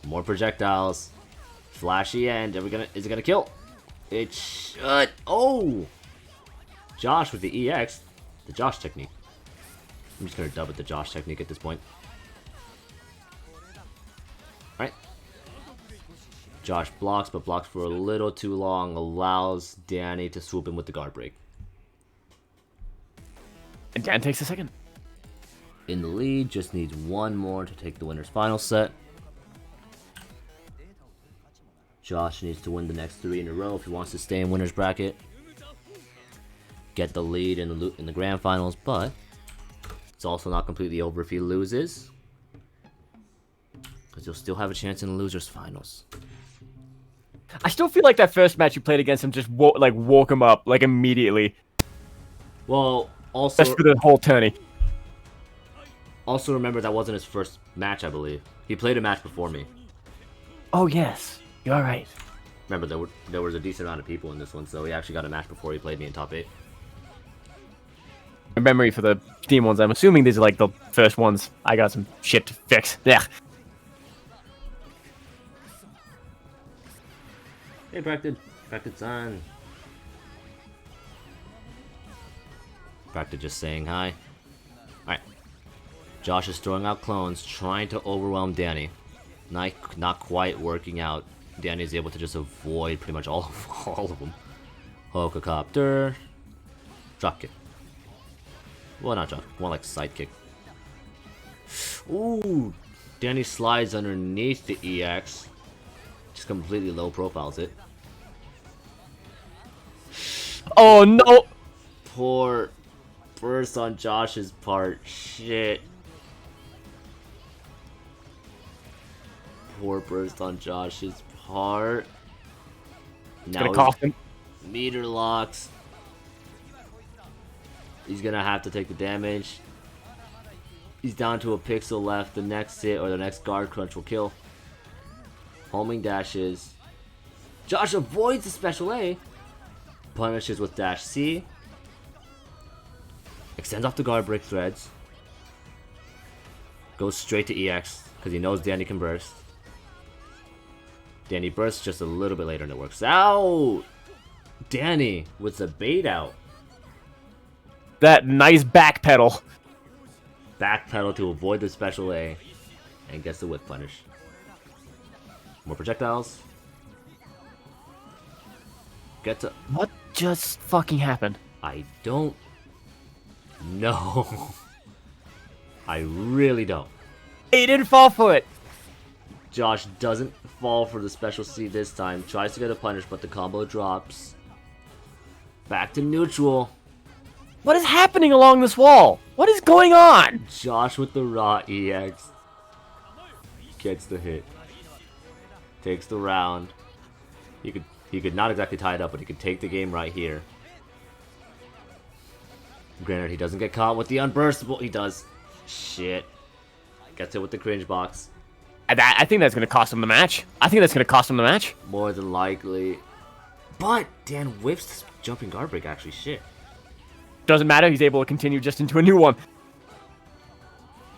More projectiles. Flashy end. Is it gonna kill? It should. Oh! Josh with the EX. The Josh technique. I'm just gonna dub it the Josh technique at this point. Alright. Josh blocks, but blocks for a little too long. Allows Danny to swoop in with the guard break. And Dan takes a second. In the lead, just needs one more to take the winner's final set. Josh needs to win the next 3 in a row if he wants to stay in winner's bracket. Get the lead in the grand finals, but it's also not completely over if he loses. Because you'll still have a chance in the loser's finals. I still feel like that first match you played against him just woke him up like immediately. Well, also just for the whole tourney. Also remember that wasn't his first match, I believe. He played a match before me. Oh yes, you're right. Remember there was a decent amount of people in this one, so he actually got a match before he played me in top 8. My memory for the Steam ones, I'm assuming these are like the first ones. I got some shit to fix. Yeah. Hey, Bracted. Bracted-san. Bracted just saying hi. Alright. Josh is throwing out clones, trying to overwhelm Danny. Not quite working out. Danny's able to just avoid pretty much all of them. Hokacopter. Dropkick. Well, not drop. More like sidekick. Ooh. Danny slides underneath the EX. Just completely low profiles it. Oh no! Poor burst on Josh's part. Shit. Poor burst on Josh's part. Now Gonna cost him. Meter locks. He's gonna have to take the damage. He's down to a pixel left. The next hit or the next guard crunch will kill. Homing dashes. Josh avoids the special A. Punishes with dash C. Extends off the guard break threads. Goes straight to EX because he knows Danny can burst. Danny bursts just a little bit later and it works out. Danny with the bait out. That nice back pedal. Back pedal to avoid the special A. And gets the whip punish. More projectiles. Get to... What just fucking happened? I don't No. I really don't. He didn't fall for it. Josh doesn't fall for the special C this time. Tries to get a punish, but the combo drops. Back to neutral. What is happening along this wall? What is going on? Josh with the raw EX. Gets the hit. Takes the round. He could not exactly tie it up, but he could take the game right here. Granted, he doesn't get caught with the unburstable. He does. Shit. Gets it with the cringe box. I think that's going to cost him the match. More than likely. But Dan whiffs this jumping guard break, actually. Shit. Doesn't matter. He's able to continue just into a new one.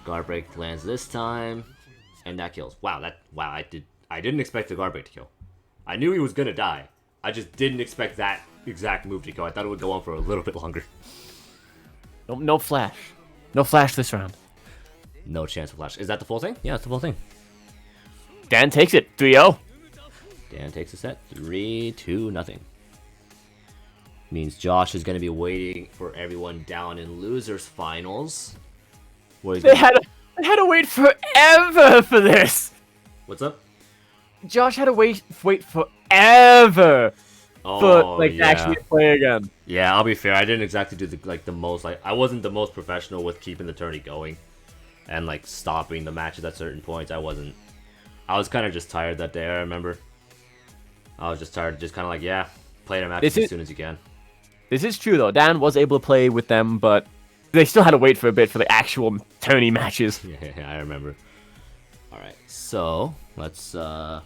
Guard break lands this time. And that kills. Wow, I didn't expect the guard break to kill. I knew he was going to die. I just didn't expect that exact move to go. I thought it would go on for a little bit longer. No flash. No flash this round. No chance of flash. Is that the full thing? Yeah, it's the full thing. Dan takes it. 3-0. Dan takes a set. 3-2-0. Means Josh is going to be waiting for everyone down in losers finals. They had to wait forever for this. What's up? Josh had to wait forever for yeah. actually play again. Yeah, I'll be fair. I didn't exactly do the most. I wasn't the most professional with keeping the tourney going, and like stopping the matches at certain points. I wasn't. I was kind of just tired that day. I remember. I was just tired, just kind of like, yeah, play the matches as soon as you can. This is true though. Dan was able to play with them, but they still had to wait for a bit for the actual tourney matches. Yeah, I remember. All right, so let's. We're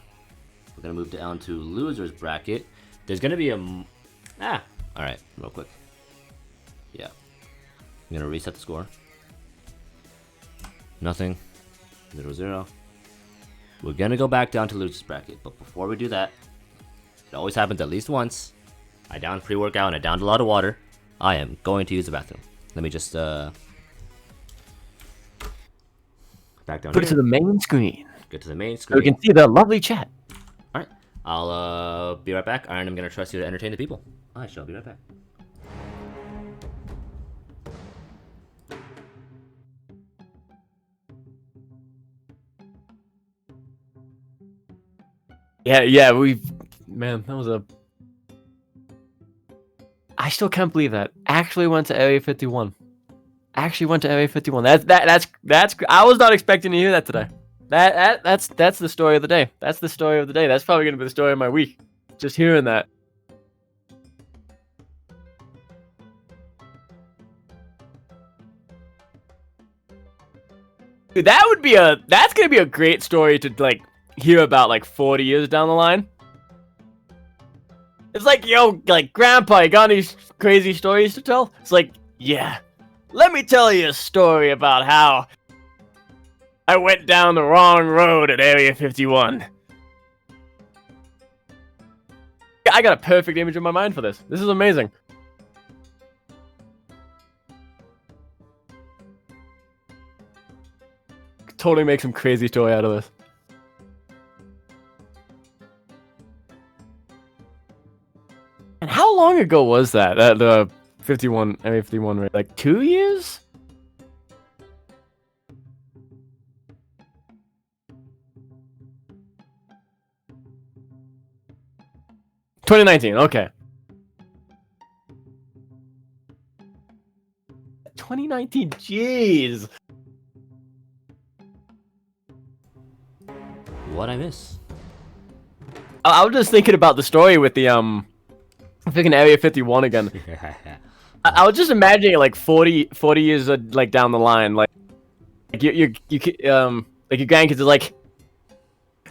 gonna move down to losers bracket. There's gonna be a. All right, real quick. Yeah, I'm gonna reset the score. Nothing. 0-0. We're gonna go back down to losers bracket, but before we do that, it always happens at least once. I downed pre-workout and I downed a lot of water. I am going to use the bathroom. Let me just back down. Put it to the main screen. Get to the main So screen. we can see the lovely chat. All right, I'll be right back. Iron, I'm gonna trust you to entertain the people. I shall be right back. Yeah, man, that was a. I still can't believe that. Actually went to Area 51. That's I was not expecting to hear that today. That's the story of the day. That's the story of the day. That's probably gonna be the story of my week. Just hearing that. Dude, that's gonna be a great story to like hear about like 40 years down the line. It's like, yo, like, Grandpa, you got any crazy stories to tell? It's like, yeah, let me tell you a story about how I went down the wrong road at Area 51. I got a perfect image in my mind for this. This is amazing. Totally make some crazy story out of this. And how long ago was that? The 51 Area 51 raid? Like 2 years? $2019, okay. 2019, jeez. What'd I miss? I was just thinking about the story with the I'm thinking Area 51 again. I was just imagining it like 40 years like down the line, like your grandkids are like,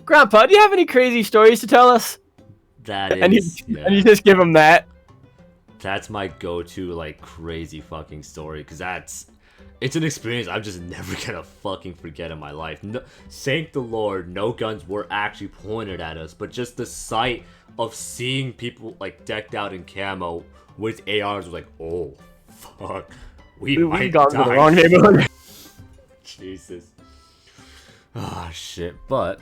Grandpa, do you have any crazy stories to tell us? That is, and you just give them that. That's my go-to like crazy fucking story, because it's an experience I'm just never gonna fucking forget in my life. No, thank the Lord, no guns were actually pointed at us, but just the sight of seeing people like decked out in camo with ARs was like, oh fuck, we might gone die. to the wrong neighborhood. Jesus. Ah, shit. But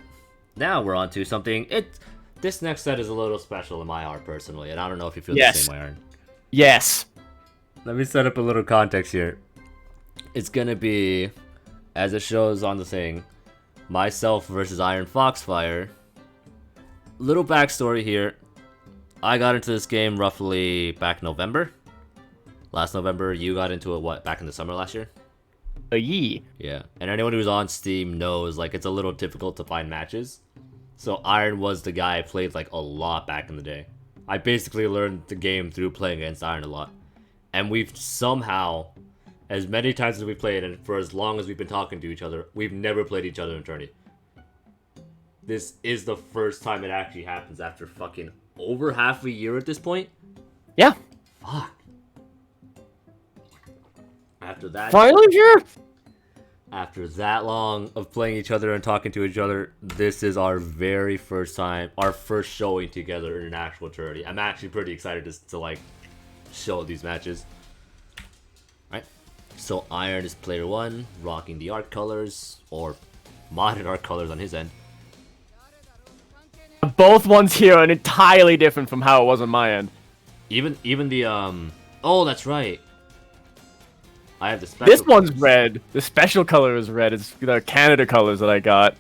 now we're on to something. This next set is a little special in my heart personally, and I don't know if you feel the same way, Aaron. Yes. Let me set up a little context here. It's gonna be, as it shows on the thing, myself versus IronFoxFire. Little backstory here. I got into this game roughly back November. Last November, you got into it, what, back in the summer last year? Yee. Yeah, and anyone who's on Steam knows, like, it's a little difficult to find matches. So Iron was the guy I played, like, a lot back in the day. I basically learned the game through playing against Iron a lot. And we've somehow, as many times as we've played, and for as long as we've been talking to each other, we've never played each other in a tourney. This is the first time it actually happens after fucking over half a year at this point. Yeah. Fuck. After that... Finally here? After that long of playing each other and talking to each other, this is our very first time, our first showing together in an actual tourney. I'm actually pretty excited to like, show these matches. Alright, so Iron is player 1, rocking the art colors, or modded art colors on his end. Both ones here are entirely different from how it was on my end. Even the, oh, that's right. I have the special This one's colors. red. The special color is red. It's the Canada colors that I got.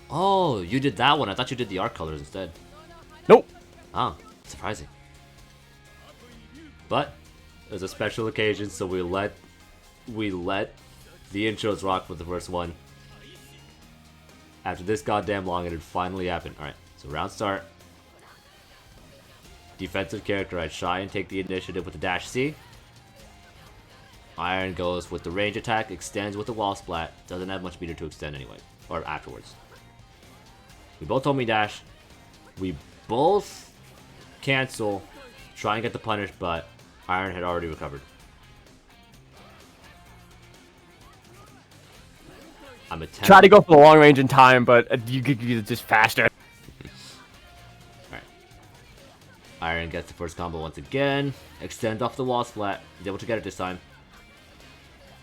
Oh, you did that one. I thought you did the art colors instead. Nope. Oh, surprising. But it was a special occasion, so we let the intros rock with the first one. After this goddamn long, it had finally happened. Alright, so round start. Defensive character, I try and take the initiative with the dash C. Iron goes with the range attack, extends with the wall splat. Doesn't have much meter to extend anyway, or afterwards. We both told me dash. We both cancel, try and get the punish, but Iron had already recovered. I'm attempting. Try to go for the long range in time, but you could use it just faster. Alright. Iron gets the first combo once again. Extends off the wall splat. He's able to get it this time.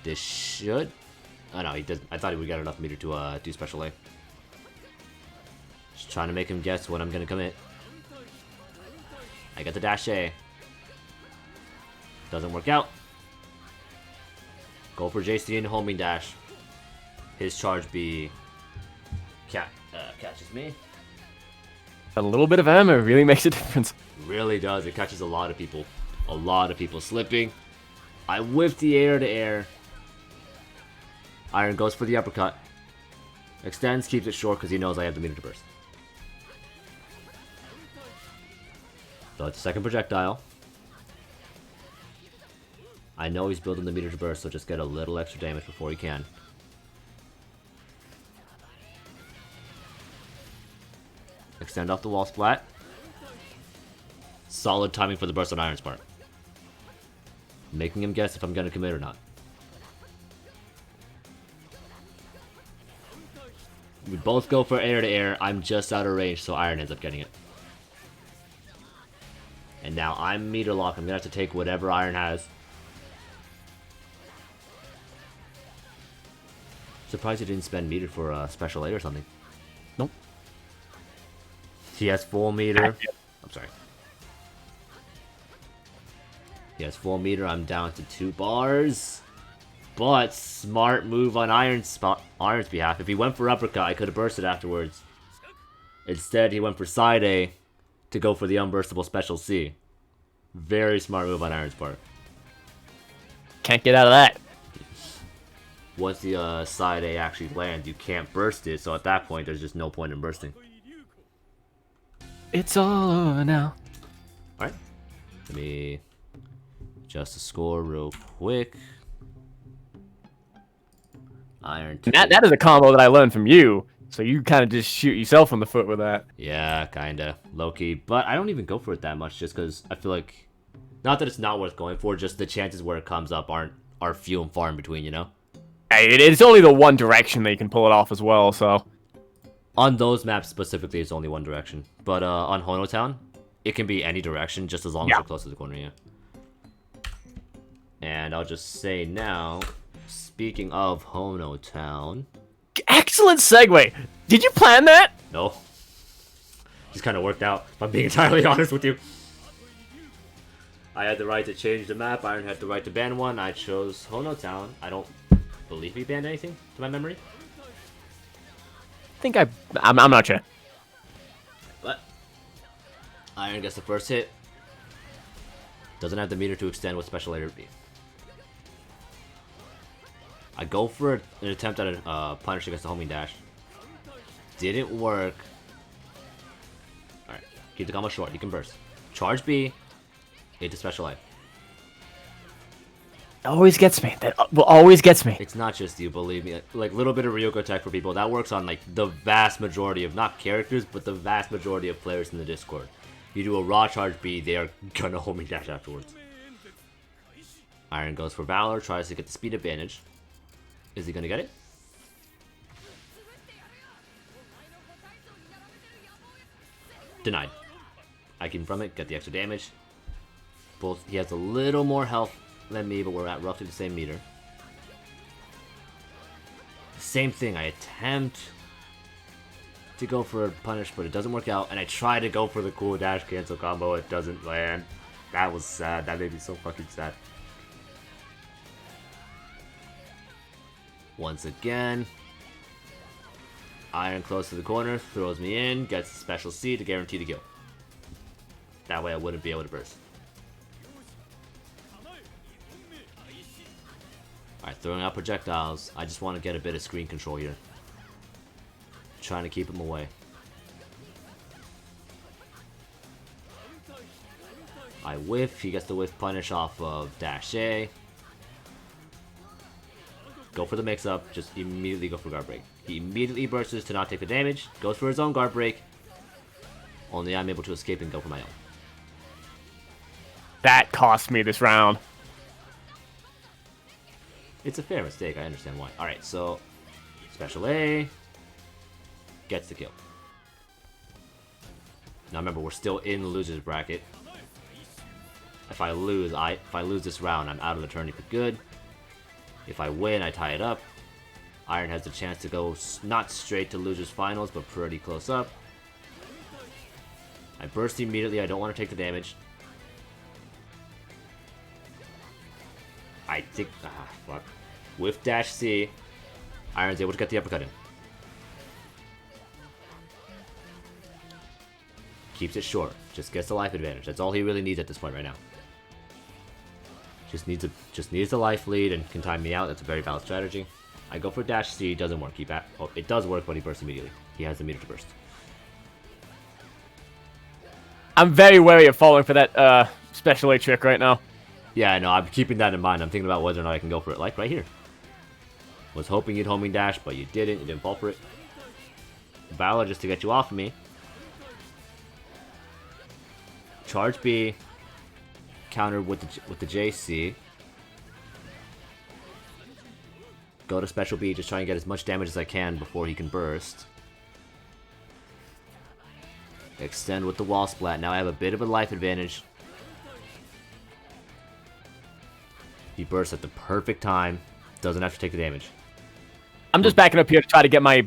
This should... Oh no, he doesn't. I thought he would get enough meter to do special A. Just trying to make him guess when I'm gonna commit. I get the dash A. Doesn't work out. Go for JC and homing dash. His charge B catches me. A little bit of ammo really makes a difference. Really does. It catches a lot of people. A lot of people slipping. I whiff the air to air. Iron goes for the uppercut. Extends, keeps it short because he knows I have the meter to burst. So it's a second projectile. I know he's building the meter to burst, so just get a little extra damage before he can. Extend off the wall splat. Solid timing for the burst on Iron's part. Making him guess if I'm going to commit or not. We both go for air to air. I'm just out of range, so Iron ends up getting it. And now I'm meter lock. I'm going to have to take whatever Iron has. Surprised he didn't spend meter for a special A or something. Nope. He has full meter. I'm sorry. He has full meter. I'm down to 2 bars. But smart move on Iron's behalf. If he went for uppercut, I could have bursted afterwards. Instead, he went for side A to go for the unburstable special C. Very smart move on Iron's part. Can't get out of that. Once the side A actually lands, you can't burst it. So at that point, there's just no point in bursting. It's all over now. Alright. Let me adjust the score real quick. Iron 2. That is a combo that I learned from you. So you kind of just shoot yourself in the foot with that. Yeah, kinda. Low-key. But I don't even go for it that much just because I feel like... Not that it's not worth going for, just the chances where it comes up are few and far in between, you know? Hey, it's only the one direction that you can pull it off as well, so... On those maps specifically, it's only one direction. But on Hono Town, it can be any direction just as long as you're close to the corner, yeah. And I'll just say now, speaking of Hono Town... Excellent segue! Did you plan that? No. Just kind of worked out, if I'm being entirely honest with you. I had the right to change the map, Iron had the right to ban one, I chose Hono Town. I don't believe he banned anything, to my memory. I think I'm not sure. But Iron gets the first hit. Doesn't have the meter to extend with special layer B. I go for an attempt at a punish against the homing dash. Didn't work. Alright, keep the combo short. You can burst. Charge B into special A. Always gets me. That always gets me. It's not just you, believe me. Like, little bit of Ryoko tech for people. That works on, like, the vast majority of, not characters, but the vast majority of players in the Discord. You do a raw charge B, they are gonna homing dash afterwards. Iron goes for Valor, tries to get the speed advantage. Is he gonna get it? Denied. I keep him from it, get the extra damage. Both, he has a little more health than me, but we're at roughly the same meter. Same thing, I attempt to go for a punish, but it doesn't work out, and I try to go for the cool dash cancel combo, it doesn't land. That was sad, that made me so fucking sad. Once again, Iron close to the corner, throws me in, gets a special C to guarantee the kill. That way I wouldn't be able to burst. Alright, throwing out projectiles. I just want to get a bit of screen control here. Trying to keep him away. I whiff, he gets the whiff punish off of dash A. Go for the mix-up, just immediately go for guard break. He immediately bursts to not take the damage, goes for his own guard break. Only I'm able to escape and go for my own. That cost me this round. It's a fair mistake, I understand why. Alright, so special A gets the kill. Now remember, we're still in the loser's bracket. If I lose this round, I'm out of the tourney for good. If I win, I tie it up. Iron has the chance to go not straight to loser's finals, but pretty close up. I burst immediately. I don't want to take the damage. I think... fuck. With dash C, Iron's able to get the uppercut in. Keeps it short. Just gets the life advantage. That's all he really needs at this point right now. Just needs the life lead and can time me out. That's a very valid strategy. I go for dash C, doesn't work. Oh, it does work, but he bursts immediately. He has the meter to burst. I'm very wary of falling for that special A trick right now. Yeah, I know. I'm keeping that in mind. I'm thinking about whether or not I can go for it. Like right here. Was hoping you'd homing dash, but you didn't. You didn't fall for it. Valor just to get you off of me. Charge B. Counter with the JC. Go to special B, just try and get as much damage as I can before he can burst. Extend with the wall splat. Now I have a bit of a life advantage. He bursts at the perfect time. Doesn't have to take the damage. I'm just backing up here to try to get my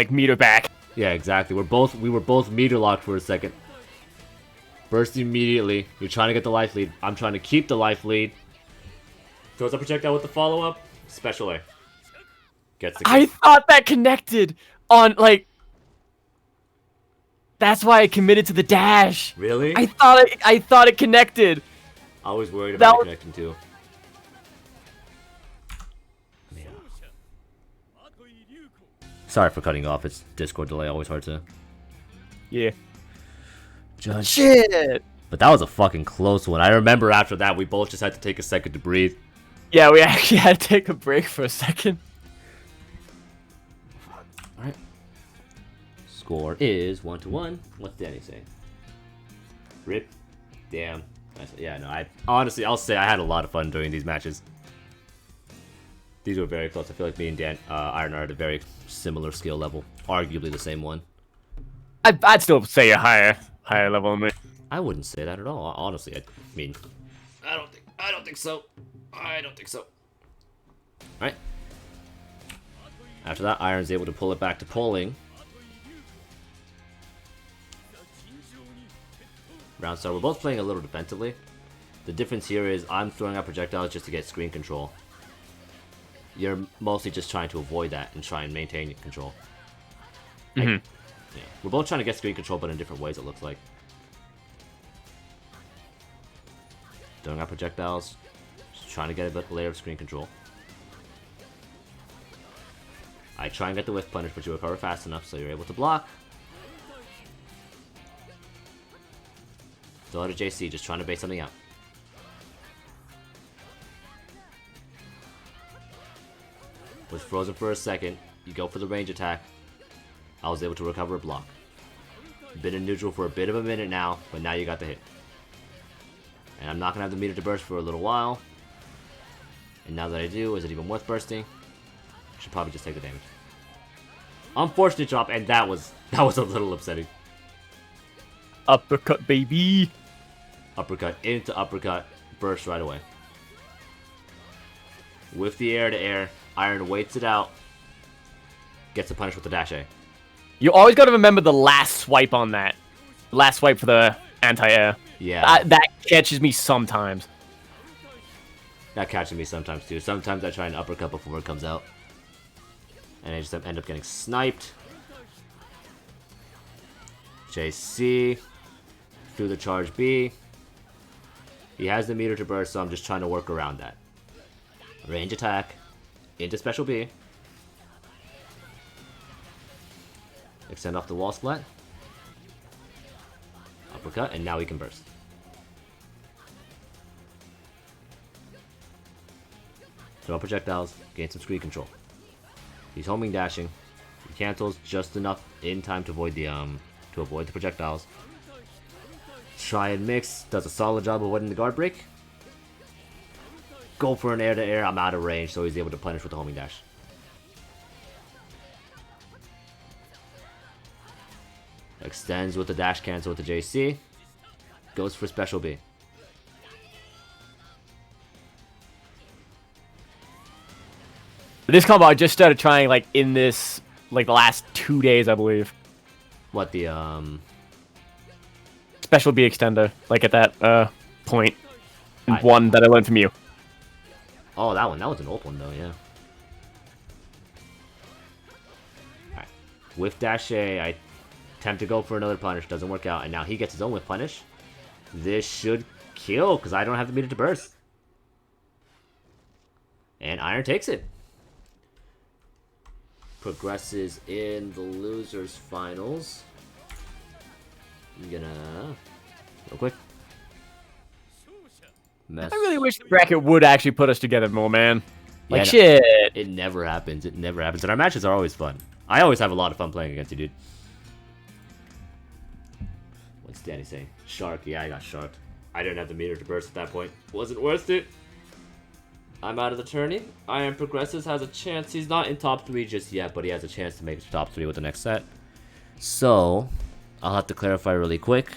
meter back. Yeah, exactly. We were both meter locked for a second. Burst immediately. You're trying to get the life lead. I'm trying to keep the life lead. Throws a projectile with the follow-up. Special A. Gets the kill. I thought that connected on, That's why I committed to the dash. Really? I thought it connected. I was worried about it connecting too. Yeah. Sorry for cutting off. It's Discord delay. Always hard to... Yeah. Judge. Shit. But that was a fucking close one. I remember after that, we both just had to take a second to breathe. Yeah, we actually had to take a break for a second. Alright. Score is 1-1. What's Danny saying? Rip. Damn. Yeah, no, honestly, I'll say I had a lot of fun during these matches. These were very close. I feel like me and Iron are at a very similar skill level. Arguably the same one. I'd still say a higher level than me. I wouldn't say that at all. Honestly, I mean, I don't think so. I don't think so. All right. After that, Iron's able to pull it back to polling. Round start. We're both playing a little defensively. The difference here is I'm throwing out projectiles just to get screen control. you're mostly just trying to avoid that and try and maintain control. Mm-hmm. Yeah. We're both trying to get screen control, but in different ways, it looks like. Throwing out projectiles. Just trying to get a layer of screen control. I try and get the whiff punish, but you recover fast enough so you're able to block. Throw out a JC, just trying to bait something out. Was frozen for a second. You go for the range attack. I was able to recover a block. Been in neutral for a bit of a minute now, but now you got the hit. And I'm not going to have the meter to burst for a little while. And now that I do, is it even worth bursting? Should probably just take the damage. Unfortunate drop, and that was a little upsetting. Uppercut, baby. Uppercut into uppercut, burst right away. With the air to air, Iron waits it out. Gets the punish with the dash A. You always got to remember the last swipe on that. Last swipe for the anti-air. Yeah. That catches me sometimes. That catches me sometimes too. Sometimes I try an uppercut before it comes out. And I just end up getting sniped. JC. Through the charge B. He has the meter to burst, so I'm just trying to work around that. Range attack. Into special B. Extend off the wall splat. Uppercut, and now he can burst. Throw projectiles, gain some screen control. He's homing dashing. He cancels just enough in time to avoid the projectiles. Try and mix, does a solid job avoiding the guard break. Go for an air to air, I'm out of range, so he's able to punish with the homing dash. Extends with the dash cancel with the JC. Goes for special B. This combo I just started trying like in this the last 2 days, I believe. What the Special B extender, like at that point. One that I learned from you. Oh, that one. That was an old one though, yeah. Alright. With dash A, I attempt to go for another punish, doesn't work out, and now he gets his own whiff punish. This should kill, because I don't have the meter to burst. And Iron takes it. Progresses in the losers finals. I'm gonna real quick. Mess. I really wish the bracket would actually put us together more, man. Like, Yeah, shit. It never happens. It never happens. And our matches are always fun. I always have a lot of fun playing against you, dude. What's Danny saying? Shark. Yeah, I got sharked. I didn't have the meter to burst at that point. Wasn't worth it. I'm out of the tourney. Iron Progresses has a chance. He's not in top 3 just yet, but he has a chance to make it to top 3 with the next set. So, I'll have to clarify really quick.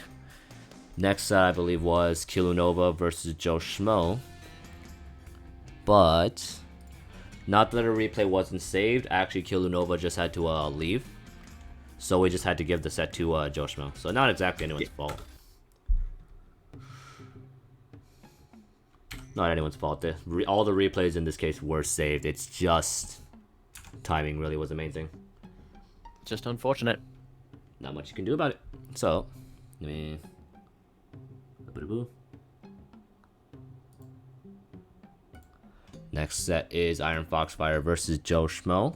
Next set, I believe, was Killunova versus JoeShmoe. But, not that a replay wasn't saved. Actually, Killunova just had to leave. So we just had to give the set to JoeShmoe. So not exactly anyone's fault. Not anyone's fault. All the replays in this case were saved. It's just timing really was the main thing. Just unfortunate. Not much you can do about it. So, let me... Next set is IronFoxFire versus JoeShmoe.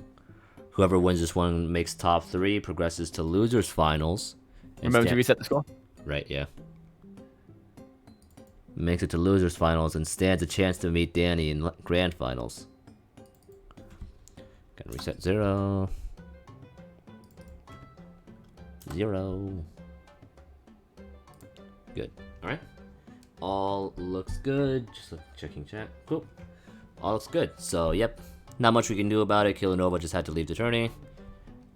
Whoever wins this one makes top 3, progresses to losers finals. Remember to reset the score? Right, yeah. Makes it to losers finals and stands a chance to meet Danny in grand finals. Gotta reset 0. 0. Good. Alright. All looks good. Just checking chat. Cool. All looks good. So, yep. Not much we can do about it. Killunova just had to leave the tourney.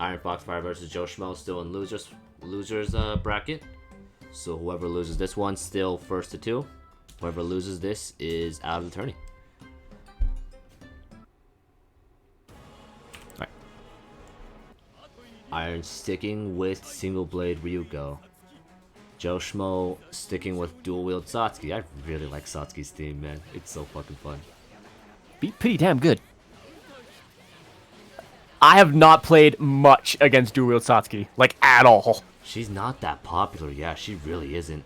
IronFoxFire versus JoeShmoe still in losers bracket. So whoever loses this one still first to 2. Whoever loses this is out of the tourney. Alright. Iron sticking with single blade Ryuko. JoeShmoe sticking with dual wield Satsuki. I really like Satsuki's theme, man. It's so fucking fun. Be pretty damn good. I have not played much against dual-wield Satsuki, like, at all. She's not that popular. Yeah, she really isn't.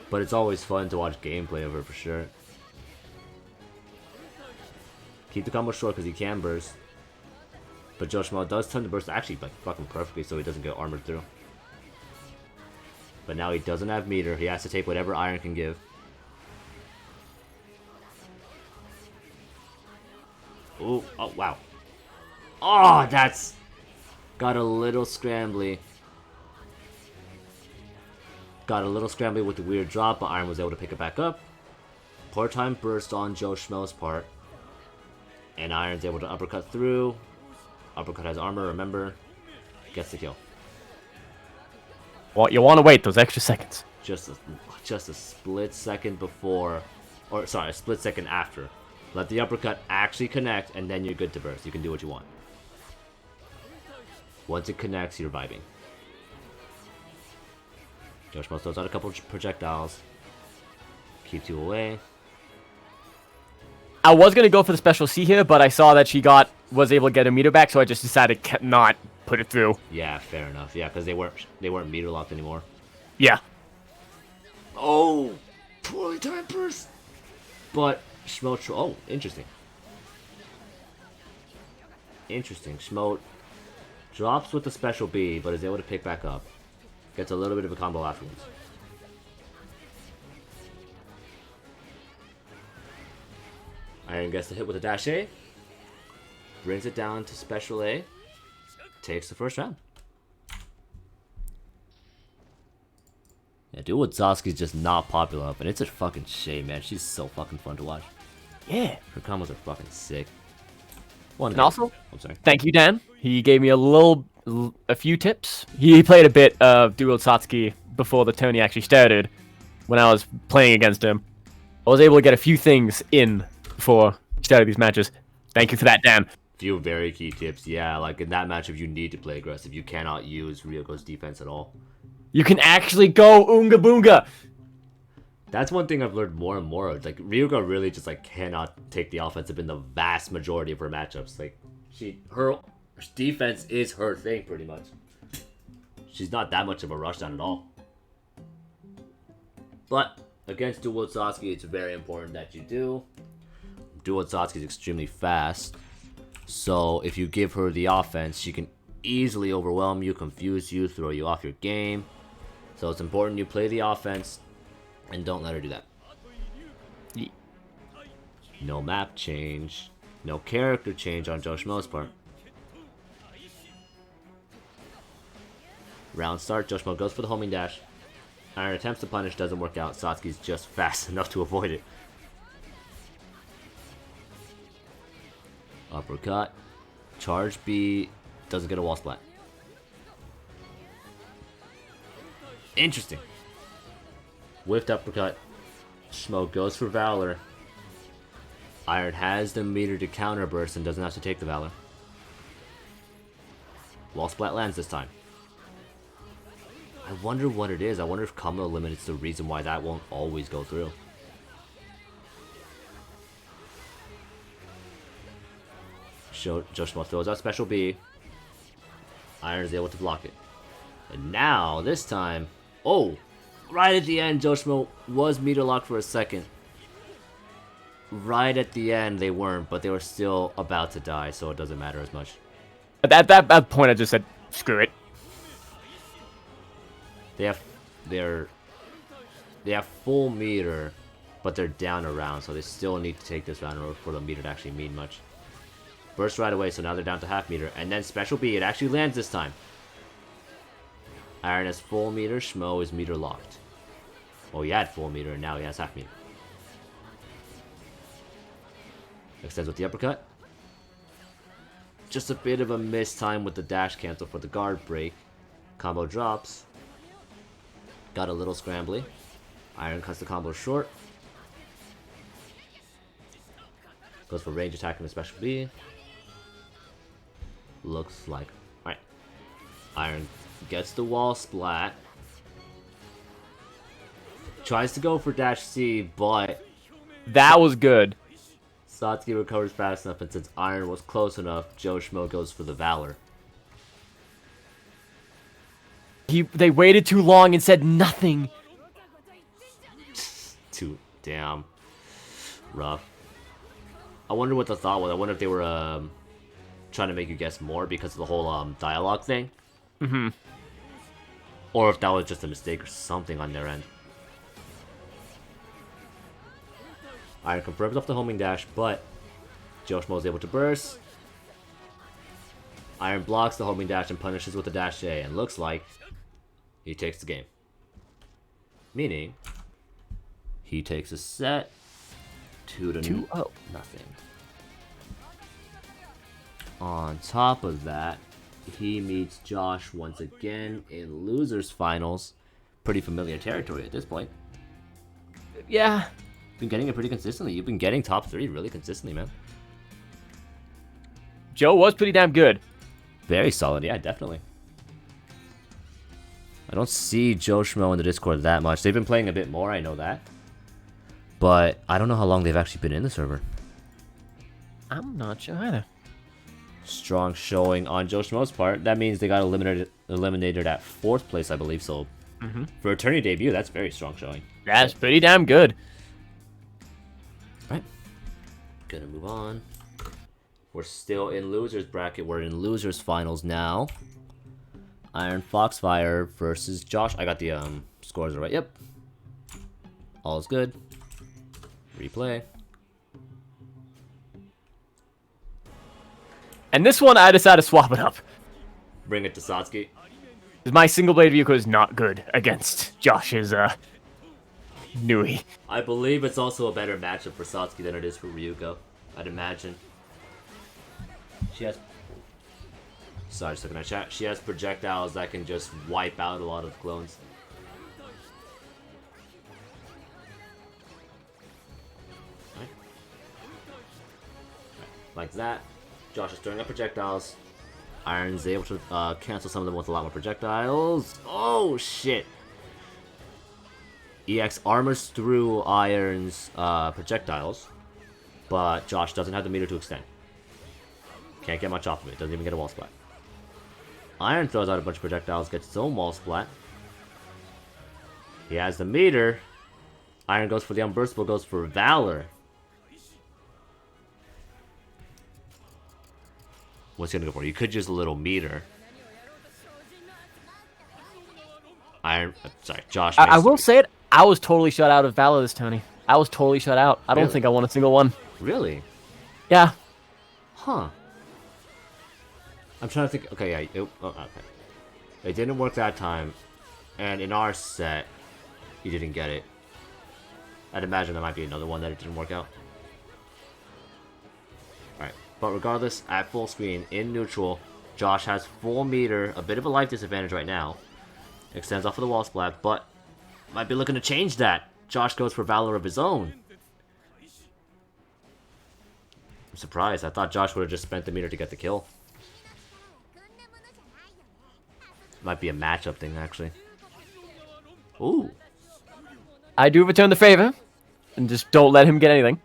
But it's always fun to watch gameplay of her for sure. Keep the combo short because he can burst. But JoeShmoe does turn the burst actually like fucking perfectly so he doesn't get armored through. But now he doesn't have meter. He has to take whatever Iron can give. Ooh, oh wow. Oh, that's got a little scrambly. Got a little scrambly with the weird drop, but Iron was able to pick it back up. Poor time burst on JoeShmoe's part. And Iron's able to uppercut through. Uppercut has armor, remember. Gets the kill. Well, you want to wait those extra seconds. Just a split second before, or sorry, a split second after. Let the uppercut actually connect, and then you're good to burst. You can do what you want. Once it connects, you're vibing. JoeShmoe throws out a couple projectiles. Keep 2 away. I was going to go for the special C here, but I saw that she was able to get her meter back, so I just decided to not put it through. Yeah, fair enough. Yeah, because they weren't meter locked anymore. Yeah. Oh, poorly timed burst. But Shmoe, oh, interesting. Interesting. Shmoe drops with the special B, but is able to pick back up. Gets a little bit of a combo afterwards. Iron gets the hit with a dash A. Brings it down to special A. Takes the first round. Yeah, dude, with Satsuki's just not popular enough, and it's a fucking shame, man. She's so fucking fun to watch. Yeah. Her combos are fucking sick. And also, I'm sorry. Thank you, Dan. He gave me a few tips. He played a bit of dual Satsuki before the tourney actually started. When I was playing against him, I was able to get a few things in before we started these matches. Thank you for that, Dan. Few very key tips. Yeah, like in that matchup, you need to play aggressive. You cannot use Ryogo's defense at all. You can actually go Oonga Boonga. That's one thing I've learned more and more. Like Ryogo really just like cannot take the offensive in the vast majority of her matchups. Like her defense is her thing pretty much. She's not that much of a rushdown at all. But against dual Satsuki, it's very important that you do. Dual Satsuki is extremely fast. So if you give her the offense, she can easily overwhelm you, confuse you, throw you off your game. So it's important you play the offense and don't let her do that. No map change. No character change on JoeShmoe's part. Round start, JoeShmoe goes for the homing dash. Iron attempts to punish, doesn't work out. Satsuki's just fast enough to avoid it. Uppercut. Charge B. Doesn't get a wall splat. Interesting. Whiffed uppercut. Shmoe goes for Valor. Iron has the meter to counter burst and doesn't have to take the Valor. Wall splat lands this time. I wonder what it is. I wonder if combo limit is the reason why that won't always go through. JoeShmoe throws out special B. Iron is able to block it. And now, this time... Oh! Right at the end, JoeShmoe was meter locked for a second. Right at the end, they weren't, but they were still about to die, so it doesn't matter as much. At that point, I just said, screw it. They have full meter, but they're down a round, so they still need to take this round in order for the meter to actually mean much. Burst right away, so now they're down to half meter. And then special B, it actually lands this time. Iron has full meter, Shmoe is meter locked. Oh, he had full meter, and now he has half meter. Extends with the uppercut. Just a bit of a missed time with the dash cancel for the guard break. Combo drops. Got a little scrambly. Iron cuts the combo short. Goes for range attack and a special B. Looks like... Alright. Iron gets the wall splat. Tries to go for dash C, but... That was good. Satsuki recovers fast enough, and since Iron was close enough, JoeShmoe goes for the Valor. They waited too long and said nothing. Too damn rough. I wonder what the thought was. I wonder if they were trying to make you guess more because of the whole dialogue thing. Mm-hmm. Or if that was just a mistake or something on their end. Iron confirms off the homing dash, but JoeShmoe is able to burst. Iron blocks the homing dash and punishes with the dash A, and looks like he takes the game. Meaning, he takes a set 2-0. Nothing. On top of that, he meets Josh once again in losers finals. Pretty familiar territory at this point. Yeah. Been getting it pretty consistently. You've been getting top 3 really consistently, man. Joe was pretty damn good. Very solid, yeah, definitely. I don't see JoeShmoe in the Discord that much. They've been playing a bit more, I know that. But I don't know how long they've actually been in the server. I'm not sure either. Strong showing on JoeShmoe's part. That means they got eliminated at 4th place, I believe. So for a tourney debut, that's very strong showing. That's pretty damn good. Right. Gonna move on. We're still in losers bracket. We're in losers finals now. IronFoxFire versus Josh. I got the scores right. Yep. All is good. Replay. And this one, I decided to swap it up. Bring it to Satsuki. My single blade vehicle is not good against Josh's Nui. I believe it's also a better matchup for Satsuki than it is for Ryuko. I'd imagine. She has... Sorry, just looking at chat. She has projectiles that can just wipe out a lot of clones. Right. Like that. Josh is throwing up projectiles. Iron's able to cancel some of them with a lot more projectiles. Oh, shit. EX armors through Iron's projectiles, but Josh doesn't have the meter to extend. Can't get much off of it. Doesn't even get a wall splat. Iron throws out a bunch of projectiles, gets his own wall splat. He has the meter. Iron goes for the unburstable, goes for Valor. What's he gonna go for? You could use a little meter. Iron, sorry, Josh. I will say it. I was totally shut out of Valor this Tony. I was totally shut out. I don't think I won a single one. Really? Yeah. Huh. I'm trying to think. Okay, yeah. Okay. It didn't work that time, and in our set, you didn't get it. I'd imagine there might be another one that it didn't work out. Alright, but regardless, at full screen, in neutral, Josh has full meter, a bit of a life disadvantage right now. Extends off of the wall splat, but might be looking to change that. Josh goes for Valor of his own. I'm surprised. I thought Josh would have just spent the meter to get the kill. Might be a matchup thing, actually. Ooh. I do return the favor, and just don't let him get anything.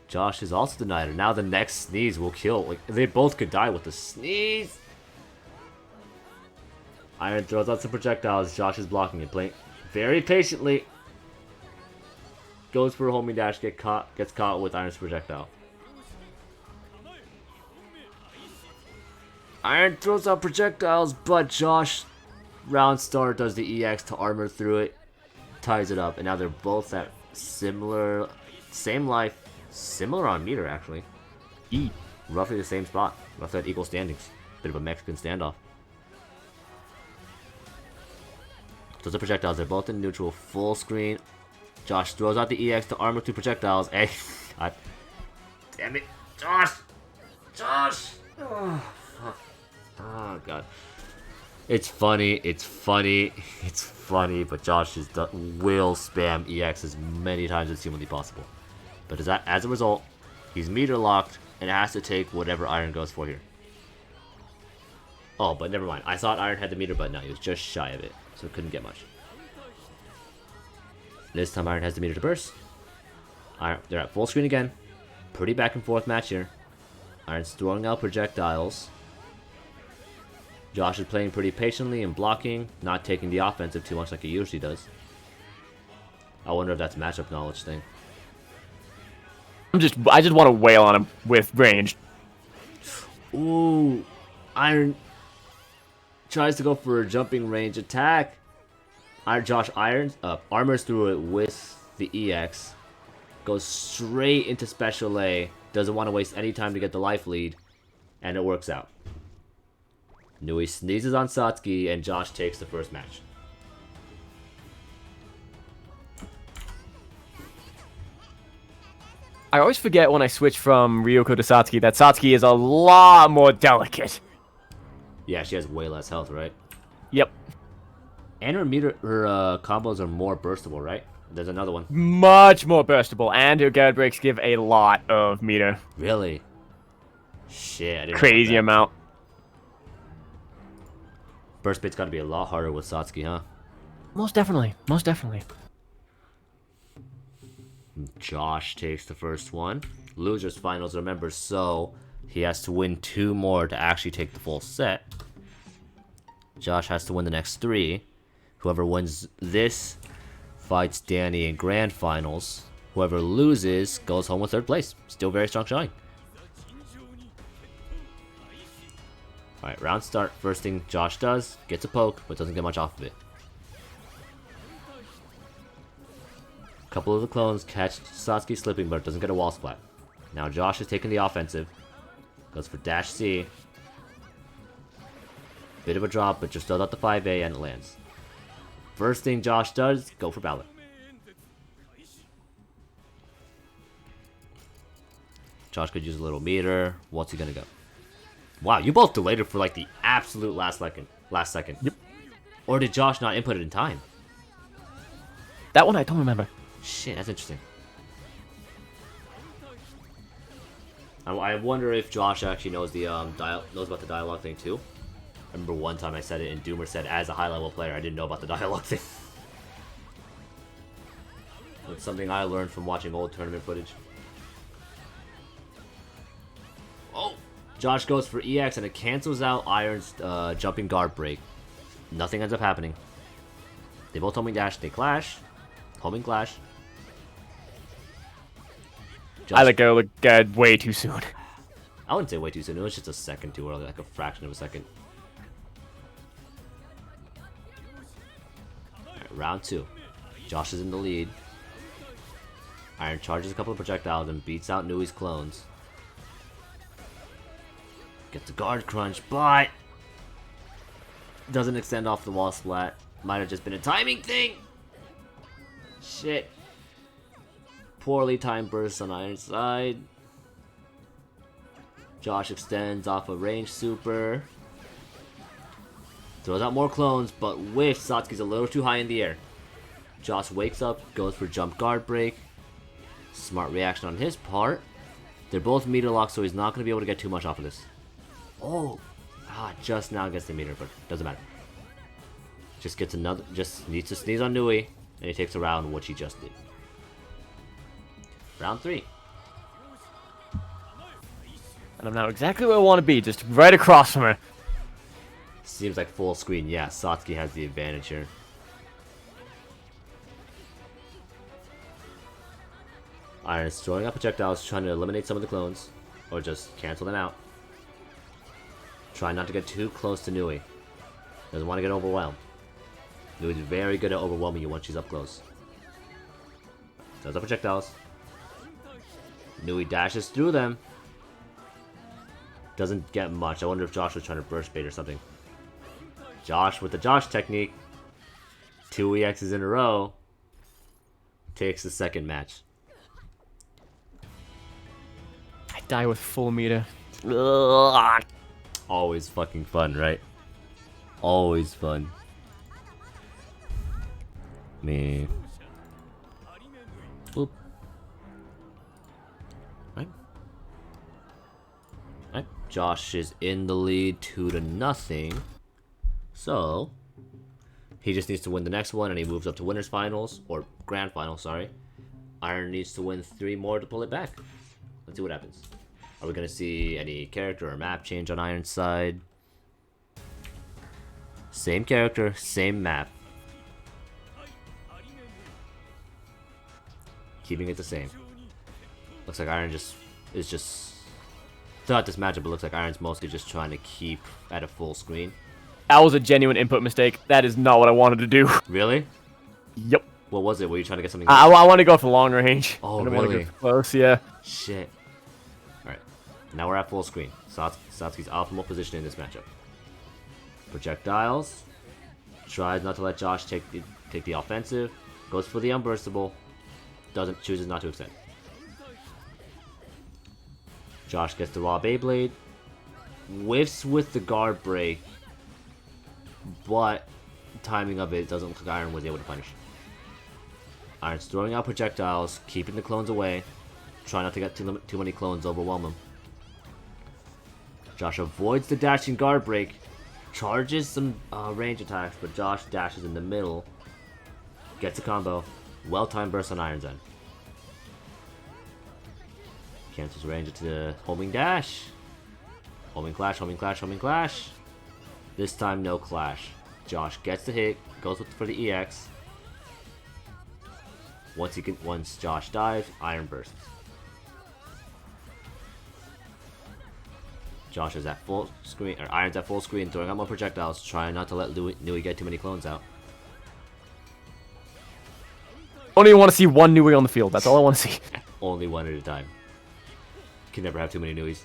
Josh is also denied her. Now the next sneeze will kill. Like, they both could die with the sneeze. Iron throws out some projectiles. Josh is blocking it. Playing very patiently. Goes for a homing dash. Gets caught with Iron's projectile. Iron throws out projectiles, but Josh round start does the EX to armor through it. Ties it up, and now they're both at similar, same life, similar on meter actually. Roughly the same spot, roughly at equal standings. Bit of a Mexican standoff. Those are projectiles, they're both in neutral, full screen. Josh throws out the EX to armor through projectiles. Hey, God. Damn it, Josh! Josh! Oh, fuck. Oh, God. It's funny, but Josh will spam EX as many times as humanly possible. But as a result, he's meter locked and has to take whatever Iron goes for here. Oh, but never mind. I thought Iron had the meter, but no, he was just shy of it, so couldn't get much. This time Iron has the meter to burst. They're at full screen again. Pretty back and forth match here. Iron's throwing out projectiles. Josh is playing pretty patiently and blocking, not taking the offensive too much like he usually does. I wonder if that's a matchup knowledge thing. I just want to wail on him with range. Ooh, Iron tries to go for a jumping range attack. Josh armors through it with the EX. Goes straight into Special A. Doesn't want to waste any time to get the life lead. And it works out. Nui sneezes on Satsuki, and Josh takes the first match. I always forget when I switch from Ryoko to Satsuki that Satsuki is a lot more delicate. Yeah, she has way less health, right? Yep. And her combos are more burstable, right? There's another one. Much more burstable, and her guard breaks give a lot of meter. Really? Shit, I didn't Crazy amount. Burst bait's gotta be a lot harder with Satsuki, huh? Most definitely. Most definitely. Josh takes the first one. Losers finals, remember, so he has to win 2 more to actually take the full set. Josh has to win the next 3. Whoever wins this fights Danny in grand finals. Whoever loses goes home with 3rd place. Still very strong showing. Alright, round start. First thing Josh does, gets a poke, but doesn't get much off of it. Couple of the clones catch Satsuki slipping, but doesn't get a wall splat. Now Josh is taking the offensive. Goes for dash C. Bit of a drop, but just throws out the 5A and it lands. First thing Josh does, go for ballot. Josh could use a little meter. What's he gonna go? Wow, you both delayed it for like the absolute last second. Yep. Or did Josh not input it in time? That one I don't remember. Shit, that's interesting. I wonder if Josh actually knows the knows about the dialogue thing too. I remember one time I said it and Doomer said, as a high-level player, I didn't know about the dialogue thing. It's something I learned from watching old tournament footage. Oh! Josh goes for EX and it cancels out Iron's jumping guard break. Nothing ends up happening. They both homing dash, they clash. Homing clash. Josh, I let go way too soon. I wouldn't say way too soon, it was just a second too early, like a fraction of a second. Right, round 2. Josh is in the lead. Iron charges a couple of projectiles and beats out Nui's clones. Gets the guard crunch, but doesn't extend off the wall splat. Might have just been a timing thing. Shit. Poorly timed burst on Iron's side. Josh extends off a range super. Throws out more clones, but whiffs. Satsuki's a little too high in the air. Josh wakes up, goes for jump guard break. Smart reaction on his part. They're both meter locked, so he's not going to be able to get too much off of this. Oh, just now gets the meter, but doesn't matter. Just needs to sneeze on Nui, and he takes a round, which he just did. Round 3. And I'm now exactly where I want to be, just right across from her. Seems like full screen. Yeah, Satsuki has the advantage here. Iron is throwing out projectiles, trying to eliminate some of the clones, or just cancel them out. Trying not to get too close to Nui. Doesn't want to get overwhelmed. Nui's very good at overwhelming you once she's up close. Does the projectiles. Nui dashes through them. Doesn't get much. I wonder if Josh was trying to burst bait or something. Josh with the Josh technique. 2 EXs in a row. Takes the second match. I die with full meter. Ugh. Always fucking fun, right? Always fun. Me. Boop. Right. Right. Josh is in the lead 2-0. So he just needs to win the next one and he moves up to winners finals, or grand finals, sorry. Iron needs to win 3 more to pull it back. Let's see what happens. Are we gonna see any character or map change on Iron's side? Same character, same map. Keeping it the same. Looks like Iron is just throughout this matchup. It looks like Iron's mostly just trying to keep at a full screen. That was a genuine input mistake. That is not what I wanted to do. Really? Yep. What was it? Were you trying to get something? I want to go for long range. Oh, I don't really? Want to go close, yeah. Shit. Alright. Now we're at full screen. Satsuki's optimal position in this matchup. Projectiles. Tries not to let Josh take the offensive. Goes for the unburstable. Chooses not to extend. Josh gets the raw Beyblade. Whiffs with the guard break. But timing of it doesn't look like Iron was able to punish. Iron's throwing out projectiles, keeping the clones away. Trying not to get too many clones overwhelm him. Josh avoids the dashing guard break. Charges some range attacks, but Josh dashes in the middle. Gets a combo. Well-timed burst on Iron's end. Cancels range into the homing dash. Homing clash, homing clash, homing clash. This time, no clash. Josh gets the hit, goes for the EX. Once Josh dives, Iron bursts. Josh is at full screen, or Iron's at full screen, throwing out more projectiles, trying not to let Nui get too many clones out. Only want to see one Nui on the field. That's all I want to see. Only one at a time. Can never have too many Nuis.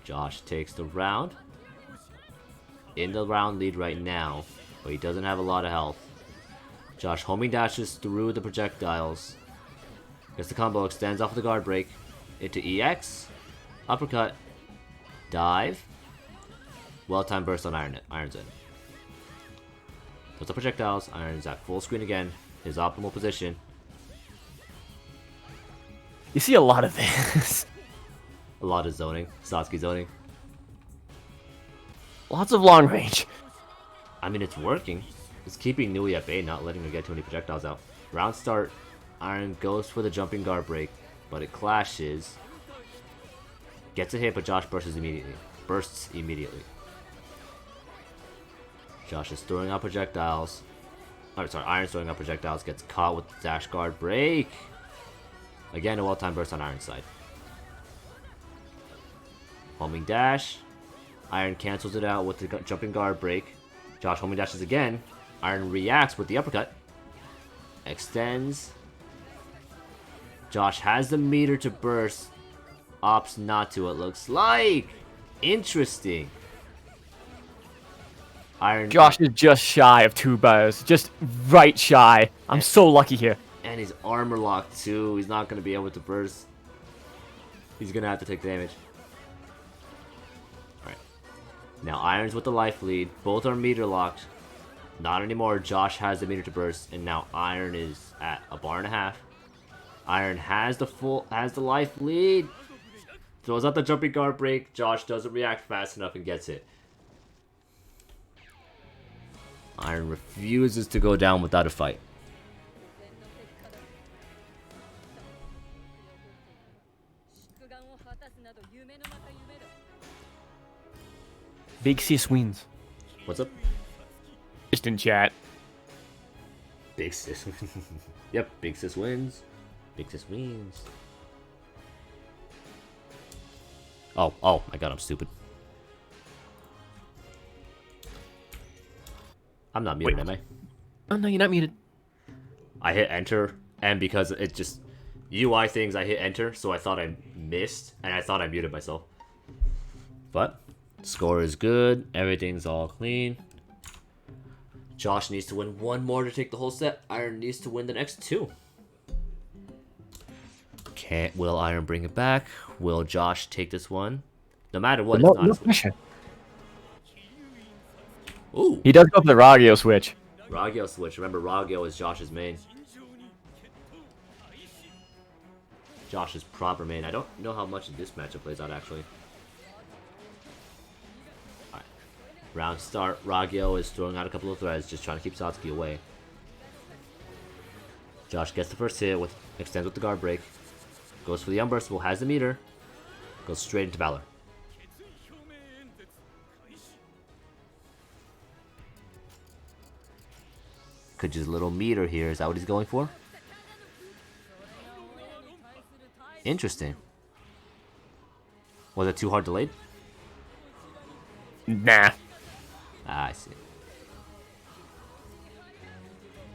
Josh takes the round. In the round lead right now, but he doesn't have a lot of health. Josh homing dashes through the projectiles. Gets the combo, extends off of the guard break. Into EX. Uppercut. Dive. Well-timed burst on Iron's end. Puts up projectiles. Iron's at full screen again. His optimal position. You see a lot of this. A lot of zoning. Satsuki zoning. Lots of long range. I mean, it's working. It's keeping Nui at bay, not letting her get too many projectiles out. Round start. Iron goes for the jumping guard break, but it clashes. Gets a hit, but Josh bursts immediately. Josh is throwing out projectiles. Oh, sorry, Iron's throwing out projectiles. Gets caught with the dash guard break. Again, a well-timed burst on Iron's side. Homing dash. Iron cancels it out with the jumping guard break. Josh homing dashes again. Iron reacts with the uppercut. Extends. Josh has the meter to burst. Opts not to, it looks like. Interesting. Iron. Josh is just shy of 2 bars. Just right shy. I'm so lucky here. And he's armor locked too. He's not going to be able to burst. He's going to have to take damage. Alright. Now Iron's with the life lead. Both are meter locked. Not anymore. Josh has the meter to burst. And now Iron is at a bar and a half. Iron has the life lead. Throws out the jumping guard break. Josh doesn't react fast enough and gets it. Iron refuses to go down without a fight. Big Sis wins. What's up? Just in chat. Big Sis. Yep, Big Sis wins. Big Sis wins. Oh, my god, I'm stupid. I'm not muted, am I? Oh, no, you're not muted. I hit enter, and because it just... UI things, I hit enter, so I thought I missed, and I thought I muted myself. But, score is good, everything's all clean. Josh needs to win one more to take the whole set. Iron needs to win the next 2. Will Iron bring it back? Will Josh take this one? No matter what, it's not a switch. Ooh. He does go for the Ragyo switch. Ragyo switch. Remember, Ragyo is Josh's main. Josh's proper main. I don't know how much of this matchup plays out, actually. Alright. Round start. Ragyo is throwing out a couple of threads, just trying to keep Satsuki away. Josh gets the first hit, extends with the guard break. Goes for the unburstable, has the meter. Goes straight into Valor. Could use a little meter here. Is that what he's going for? Interesting. Was it too hard delayed? Nah. Ah, I see.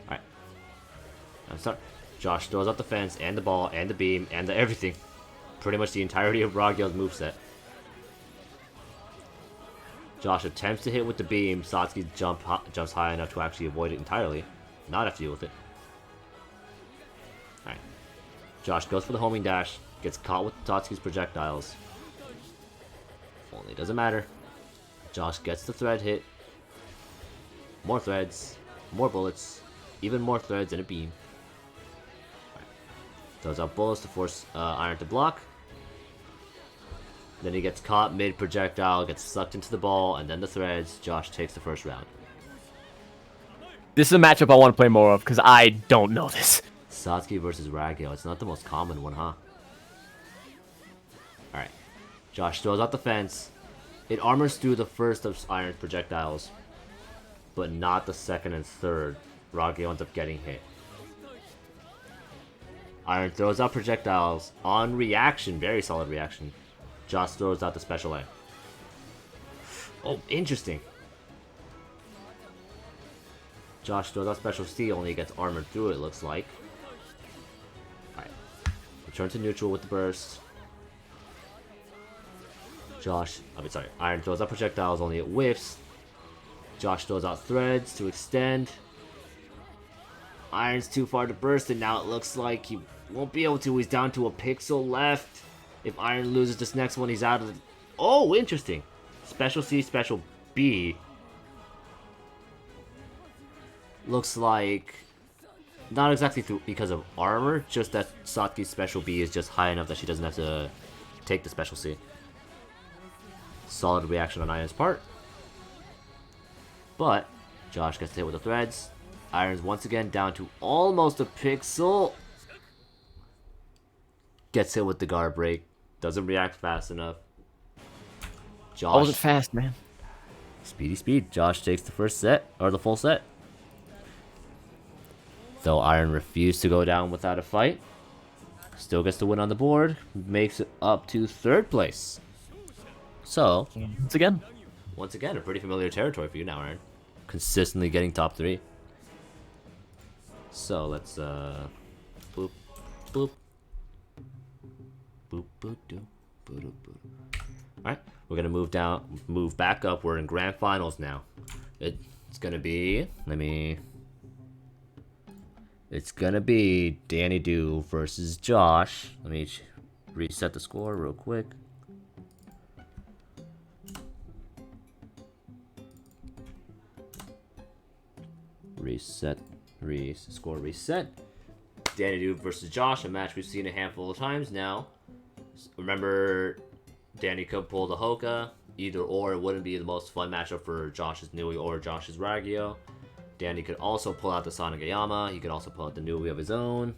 Alright. I'm sorry. Josh throws out the fence, and the ball, and the beam, and the everything. Pretty much the entirety of Ragyo's moveset. Josh attempts to hit with the beam. Satsuki jumps high enough to actually avoid it entirely. Not have to deal with it. Alright. Josh goes for the homing dash. Gets caught with Satsuki's projectiles. Only doesn't matter. Josh gets the thread hit. More threads. More bullets. Even more threads and a beam. Right. Throws out bullets to force Iron to block. Then he gets caught mid-projectile, gets sucked into the ball, and then the threads. Josh takes the first round. This is a matchup I want to play more of, because I don't know this. Satsuki versus Ragyo. It's not the most common one, huh? Alright. Josh throws out the fence. It armors through the first of Iron's projectiles, but not the second and third. Ragyo ends up getting hit. Iron throws out projectiles on reaction. Very solid reaction. Josh throws out the special A. Oh, interesting. Josh throws out special C, only gets armored through it, looks like. Alright. Return to neutral with the burst. Iron throws out projectiles, only it whiffs. Josh throws out threads to extend. Iron's too far to burst, and now it looks like he won't be able to. He's down to a pixel left. If Iron loses this next one, he's out of the... Oh, interesting. Special C, special B. Looks like... Not exactly because of armor, just that Satsuki's special B is just high enough that she doesn't have to take the special C. Solid reaction on Iron's part. But, Josh gets hit with the threads. Iron's once again down to almost a pixel. Gets hit with the guard break. Doesn't react fast enough. Josh. I wasn't fast, man. Speedy speed. Josh takes the first set, or the full set. Though Iron refused to go down without a fight. Still gets the win on the board. Makes it up to third place. So, once again, a pretty familiar territory for you now, Iron. Consistently getting top 3. So, let's, boop, boop. Boop, boop, doo, boop, boop, boop. Alright, we're gonna move back up. We're in grand finals now. It's gonna be, it's gonna be Danny Do versus Josh. Let me reset the score real quick. Score reset. Danny Do versus Josh, a match we've seen a handful of times now. Remember, Danny could pull the Hoka. Either or, it wouldn't be the most fun matchup for Josh's Nui or Josh's Ragyo. Danny could also pull out the Sanagayama. He could also pull out the Nui of his own.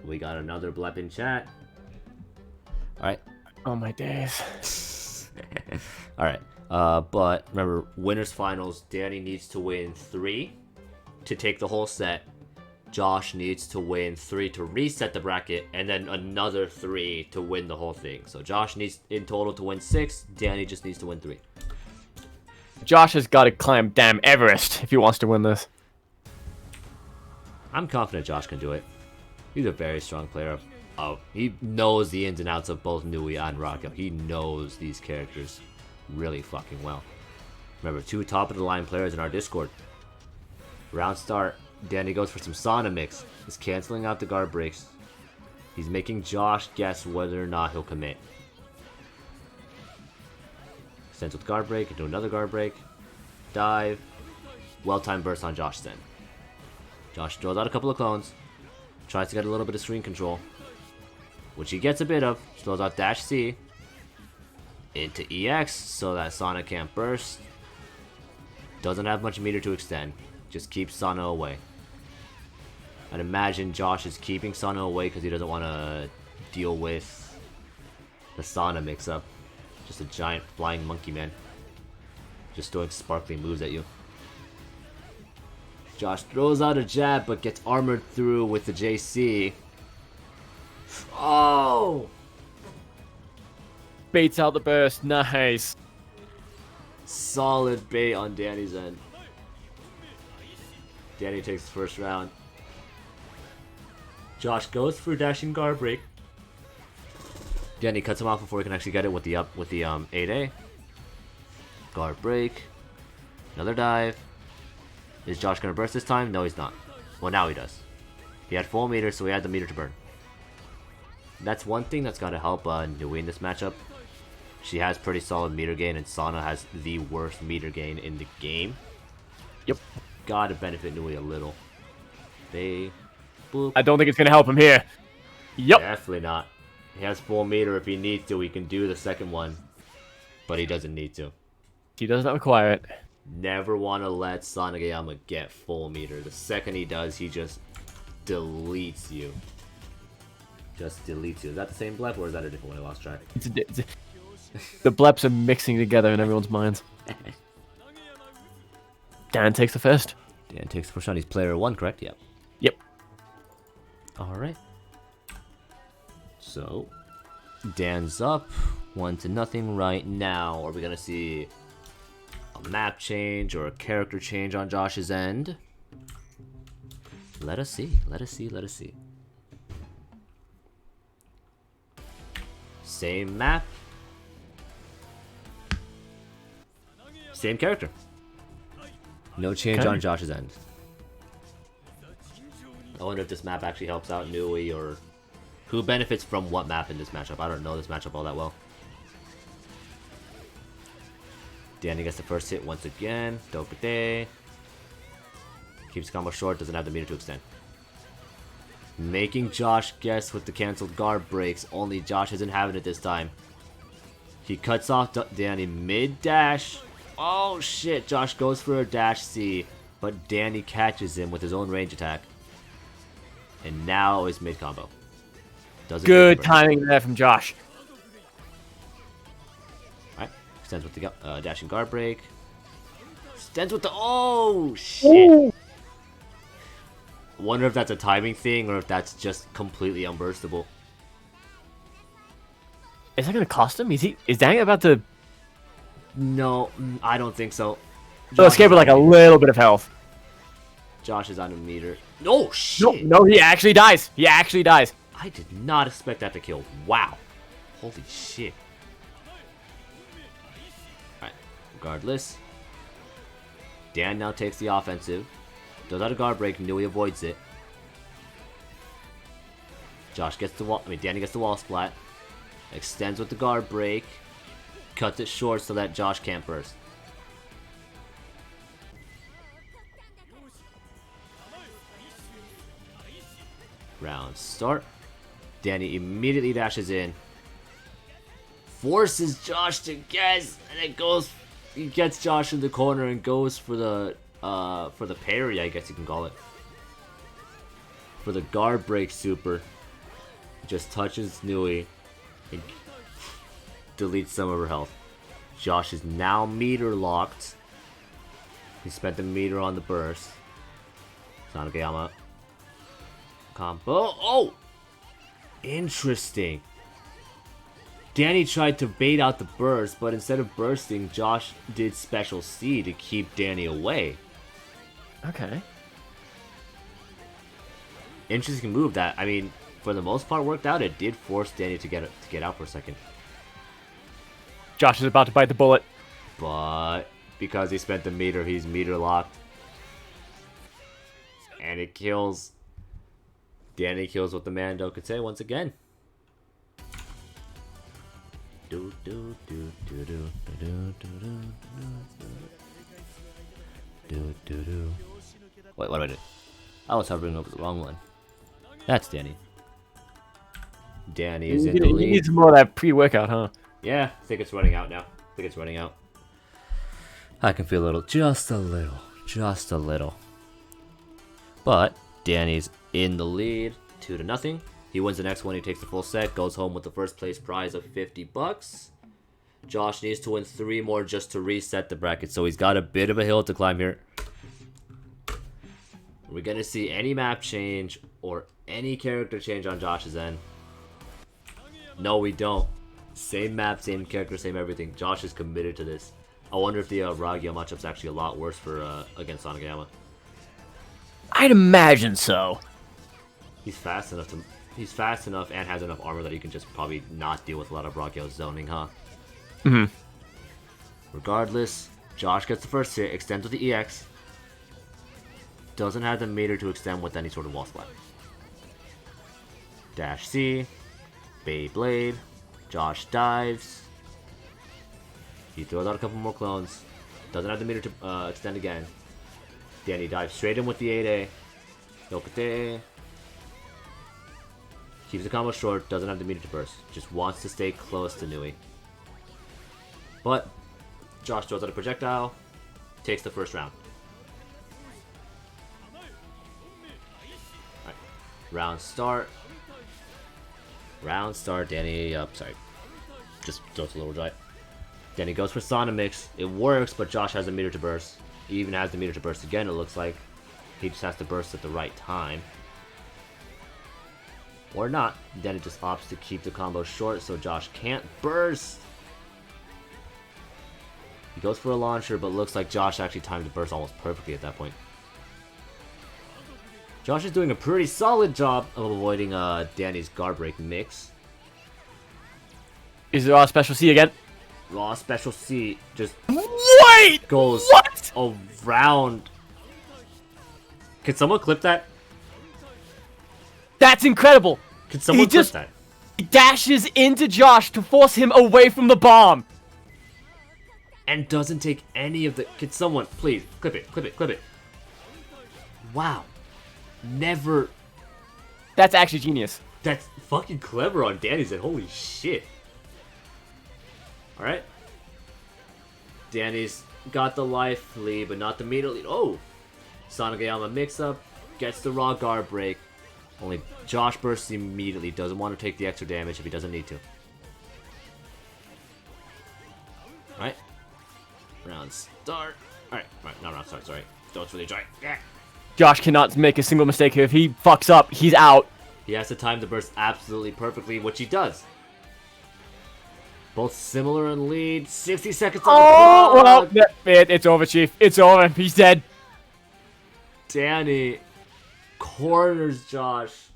We got another blep in chat. Alright. Oh my days. Alright. But remember, winners finals, Danny needs to win 3 to take the whole set. Josh needs to win 3 to reset the bracket, and then another 3 to win the whole thing. So Josh needs in total to win 6. Danny just needs to win 3. Josh has got to climb damn Everest if he wants to win this. I'm confident Josh can do it. He's a very strong player. He knows the ins and outs of both Nui and Ragyo. He knows these characters really fucking well. Remember, 2 top-of-the-line players in our Discord. Round start. Danny goes for some Sauna mix. He's canceling out the guard breaks. He's making Josh guess whether or not he'll commit. Sends with guard break into another guard break. Dive. Well-timed burst on Josh then. Josh throws out a couple of clones. Tries to get a little bit of screen control, which he gets a bit of. Throws out dash C into EX so that Sana can't burst. Doesn't have much meter to extend. Just keeps Sana away. I'd imagine Josh is keeping Sana away because he doesn't want to deal with the Sana mix-up. Just a giant flying monkey man. Just throwing sparkling moves at you. Josh throws out a jab but gets armored through with the JC. Oh! Baits out the burst. Nice. Solid bait on Danny's end. Danny takes the first round. Josh goes for dashing guard break. Danny cuts him off before he can actually get it with the 8A. Guard break. Another dive. Is Josh gonna burst this time? No, he's not. Well, now he does. He had full meter, so he had the meter to burn. That's one thing that's gotta help Nui in this matchup. She has pretty solid meter gain, and Sana has the worst meter gain in the game. Yep. Gotta benefit Nui a little. Boop. I don't think it's gonna help him here. Yep. Definitely not. He has full meter. If he needs to, he can do the second one. But he doesn't need to. He does not require it. Never want to let Sanagayama get full meter. The second he does, he just deletes you. Just deletes you. Is that the same blep or is that a different one? I lost track. The bleps are mixing together in everyone's minds. Dan takes the first. Dan takes the first round. He's player 1, correct? Yep. Yep. Alright. So, Dan's up 1-0 right now. Are we going to see a map change or a character change on Josh's end? Let us see. Let us see. Let us see. Same map. Same character. No change on Josh's end. I wonder if this map actually helps out Nui or who benefits from what map in this matchup. I don't know this matchup all that well. Danny gets the first hit once again. Dokute. Keeps combo short, doesn't have the meter to extend. Making Josh guess with the cancelled guard breaks. Only Josh isn't having it this time. He cuts off Danny mid-dash. Oh shit, Josh goes for a dash C, but Danny catches him with his own range attack. And now it's mid-combo. Good timing there from Josh. Alright, extends with the dashing guard break. Extends with the... Oh shit! Ooh. I wonder if that's a timing thing or if that's just completely unburstable. Is that gonna cost him? Is Danny about to... No, I don't think so. So escape with like a little bit of health. Josh is on a meter. Oh shit! No, he actually dies. He actually dies. I did not expect that to kill. Wow. Holy shit. Alright, regardless. Dan now takes the offensive. Does out a guard break, Nui avoids it. Josh gets the wall. Danny gets the wall splat. Extends with the guard break. Cuts it short so that Josh can't burst. Round start. Danny immediately dashes in. Forces Josh to guess, and it goes. He gets Josh in the corner and goes for the parry, I guess you can call it. For the guard break super. Just touches Nui and deletes some of her health. Josh is now meter locked. He spent the meter on the burst. Sanagayama. Combo. Oh! Interesting. Danny tried to bait out the burst, but instead of bursting, Josh did special C to keep Danny away. Okay. Interesting move that, I mean, for the most part worked out. It did force Danny to get out for a second. Josh is about to bite the bullet. But because he spent the meter, he's meter locked. And it kills. Danny kills with the Mando Kotetsuu once again. Wait, what do I do? I was hovering over the wrong one. That's Danny. Danny is in the lead. He needs more of that pre-workout, huh? Yeah, I think it's running out now. I think it's running out. I can feel a little, just a little. But Danny's in the lead, 2-0. He wins the next one. He takes the full set, goes home with the first place prize of 50 bucks. Josh needs to win 3 more just to reset the bracket, so he's got a bit of a hill to climb here. Are we gonna see any map change or any character change on Josh's end? No, we don't. Same map, same character, same everything. Josh is committed to this. I wonder if the Ragyo matchup's actually a lot worse for against Sanagayama. I'd imagine so. He's fast enough and has enough armor that he can just probably not deal with a lot of Ragyo zoning, huh? Mm-hmm. Regardless, Josh gets the first hit, extends with the EX. Doesn't have the meter to extend with any sort of wall splat. Dash C. Beyblade. Josh dives. He throws out a couple more clones. Doesn't have the meter to extend again. Danny dives straight in with the 8A. Yokete. Keeps the combo short. Doesn't have the meter to burst. Just wants to stay close to Nui. But Josh throws out a projectile. Takes the first round. Alright. Round start. Danny, sorry. Just throws a little dry. Danny goes for Sonomix. It works, but Josh has a meter to burst. He even has the meter to burst again, it looks like. He just has to burst at the right time. Or not. Danny just opts to keep the combo short, so Josh can't burst. He goes for a launcher, but looks like Josh actually timed the burst almost perfectly at that point. Josh is doing a pretty solid job of avoiding Danny's guard break mix. Is there a special C again? Raw special C just goes around. Can someone clip that? That's incredible. Can someone clip that? He dashes into Josh to force him away from the bomb. And doesn't take any of the... Can someone, please, clip it. Wow. Never... That's actually genius. That's fucking clever on Danny's end. Holy shit. Alright. Danny's got the life lead, but not the meter lead. Oh! Sanagayama mix-up. Gets the raw guard break. Only Josh bursts immediately. Doesn't want to take the extra damage if he doesn't need to. Alright. Round start. Alright, not round start, sorry. Don't really try. Yeah. Josh cannot make a single mistake here. If he fucks up, he's out. He has to time the burst absolutely perfectly, which he does. Both similar in lead. 60 seconds on the clock. Well, it's over, Chief. It's over. He's dead. Danny corners Josh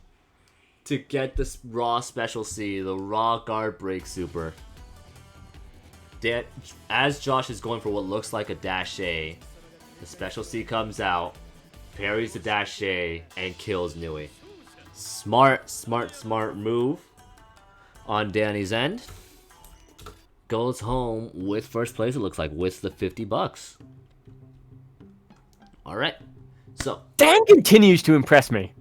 to get this raw special C, the raw guard break super. As Josh is going for what looks like a dash A, the special C comes out, parries the dash A, and kills Nui. Smart move on Danny's end. Goes home with first place, it looks like, with the 50 bucks. Alright. So. Dan continues to impress me.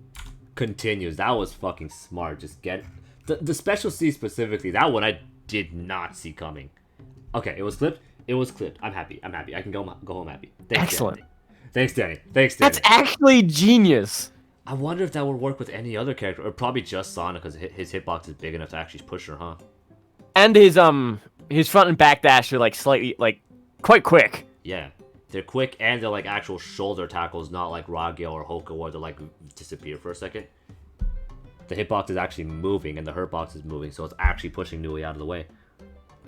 Continues. That was fucking smart. Just get... The special C specifically, that one I did not see coming. Okay, it was clipped. It was clipped. I'm happy. I can go home happy. Thanks, excellent. Danny. Thanks, Danny. That's actually genius. I wonder if that would work with any other character, or probably just Sonic, because his hitbox is big enough to actually push her, huh? And his front and back dash are like slightly quite quick. Yeah, they're quick and they're like actual shoulder tackles, not like Ragyo or Hoka where they like disappear for a second. The hitbox is actually moving and the hurtbox is moving, so it's actually pushing Nui out of the way.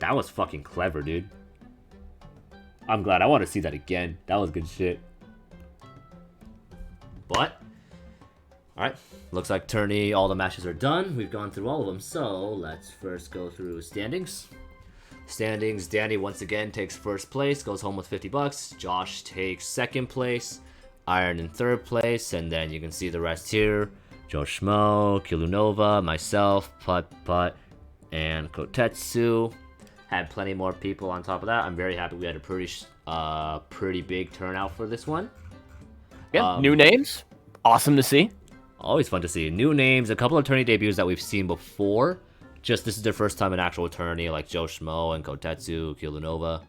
That was fucking clever, dude. I'm glad. I want to see that again. That was good shit. But, alright. Looks like tourney, all the matches are done. We've gone through all of them. So, let's first go through standings. Standings, Danny once again takes first place, goes home with 50 bucks. Josh takes second place. Iron in third place. And then you can see the rest here. JoeShmoe, Killunova, myself, Putt-Putt, and Kotetsuu. Had plenty more people on top of that. I'm very happy we had a pretty big turnout for this one. Yeah, new names. Awesome to see. Always fun to see. New names, a couple of tourney debuts that we've seen before. Just this is their first time in actual tourney, like JoeShmoe and Kotetsuu, Killunova.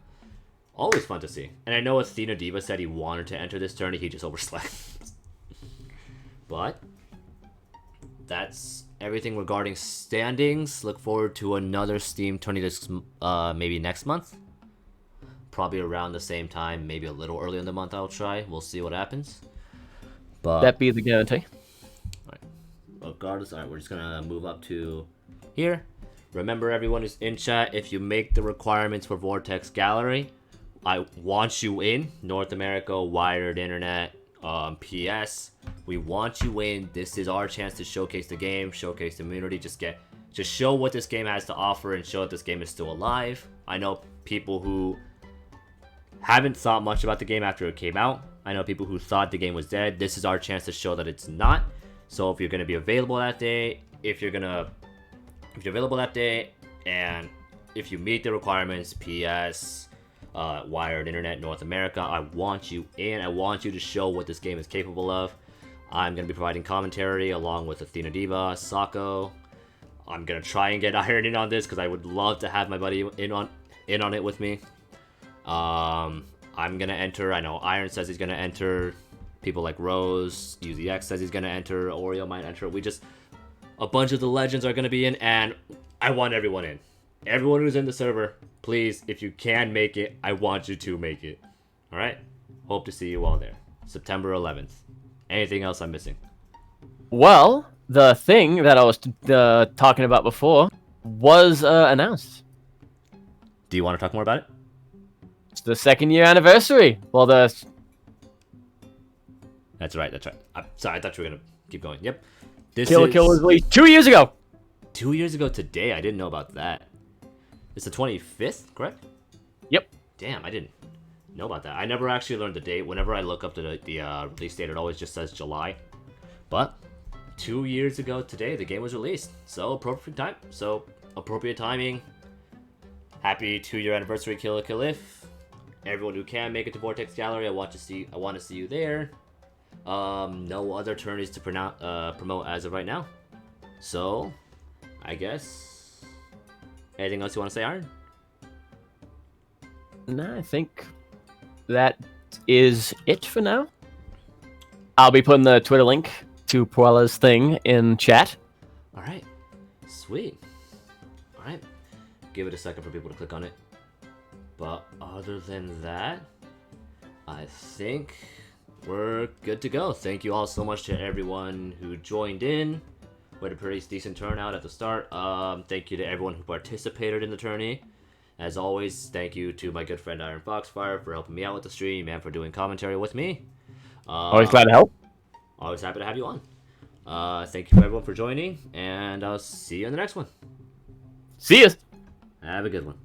Always fun to see. And I know Athena Diva said he wanted to enter this tourney, he just overslept. But that's everything regarding standings. Look forward to another Steam tourney maybe next month. Probably around the same time, maybe a little earlier in the month. I'll try. We'll see what happens. But that be the guarantee. Right. Regardless, all right, we're just gonna move up to here. Remember, everyone who's in chat, if you make the requirements for Vortex Gallery, I want you in. North America, wired internet, PS. We want you in. This is our chance to showcase the game, showcase the community, just show what this game has to offer and show that this game is still alive. I know people who haven't thought much about the game after it came out. I know people who thought the game was dead. This is our chance to show that it's not. So if you're going to be available that day, if you're available that day, and if you meet the requirements, PS, wired internet, North America, I want you in. I want you to show what this game is capable of. I'm going to be providing commentary along with Athena Diva, Sako. I'm going to try and get Iron in on this because I would love to have my buddy in on it with me. I'm gonna enter. I know Iron says he's gonna enter. People like Rose, UZX says he's gonna enter. Oreo might enter. A bunch of the legends are gonna be in, and I want everyone in. Everyone who's in the server, please, if you can make it, I want you to make it. All right. Hope to see you all there. September 11th. Anything else I'm missing? Well, the thing that I was talking about before was announced. Do you want to talk more about it? It's the 2nd year anniversary. Well, That's right. I'm sorry, I thought you were gonna keep going. Yep. Kill was released 2 years ago. 2 years ago today. I didn't know about that. It's the 25th, correct? Yep. Damn, I didn't know about that. I never actually learned the date. Whenever I look up the release date, it always just says July. But 2 years ago today, the game was released. So appropriate timing. Happy 2-year anniversary, Kill If. Everyone who can make it to Vortex Gallery, I want to see you there. No other tourneys to promote as of right now. So, I guess. Anything else you want to say, Iron? No, I think that is it for now. I'll be putting the Twitter link to Puella's thing in chat. All right, sweet. All right, give it a second for people to click on it. But other than that, I think we're good to go. Thank you all so much to everyone who joined in. We had a pretty decent turnout at the start. Thank you to everyone who participated in the tourney. As always, thank you to my good friend IronFoxFire for helping me out with the stream and for doing commentary with me. Always glad to help. Always happy to have you on. Thank you everyone for joining, and I'll see you in the next one. See ya. Have a good one.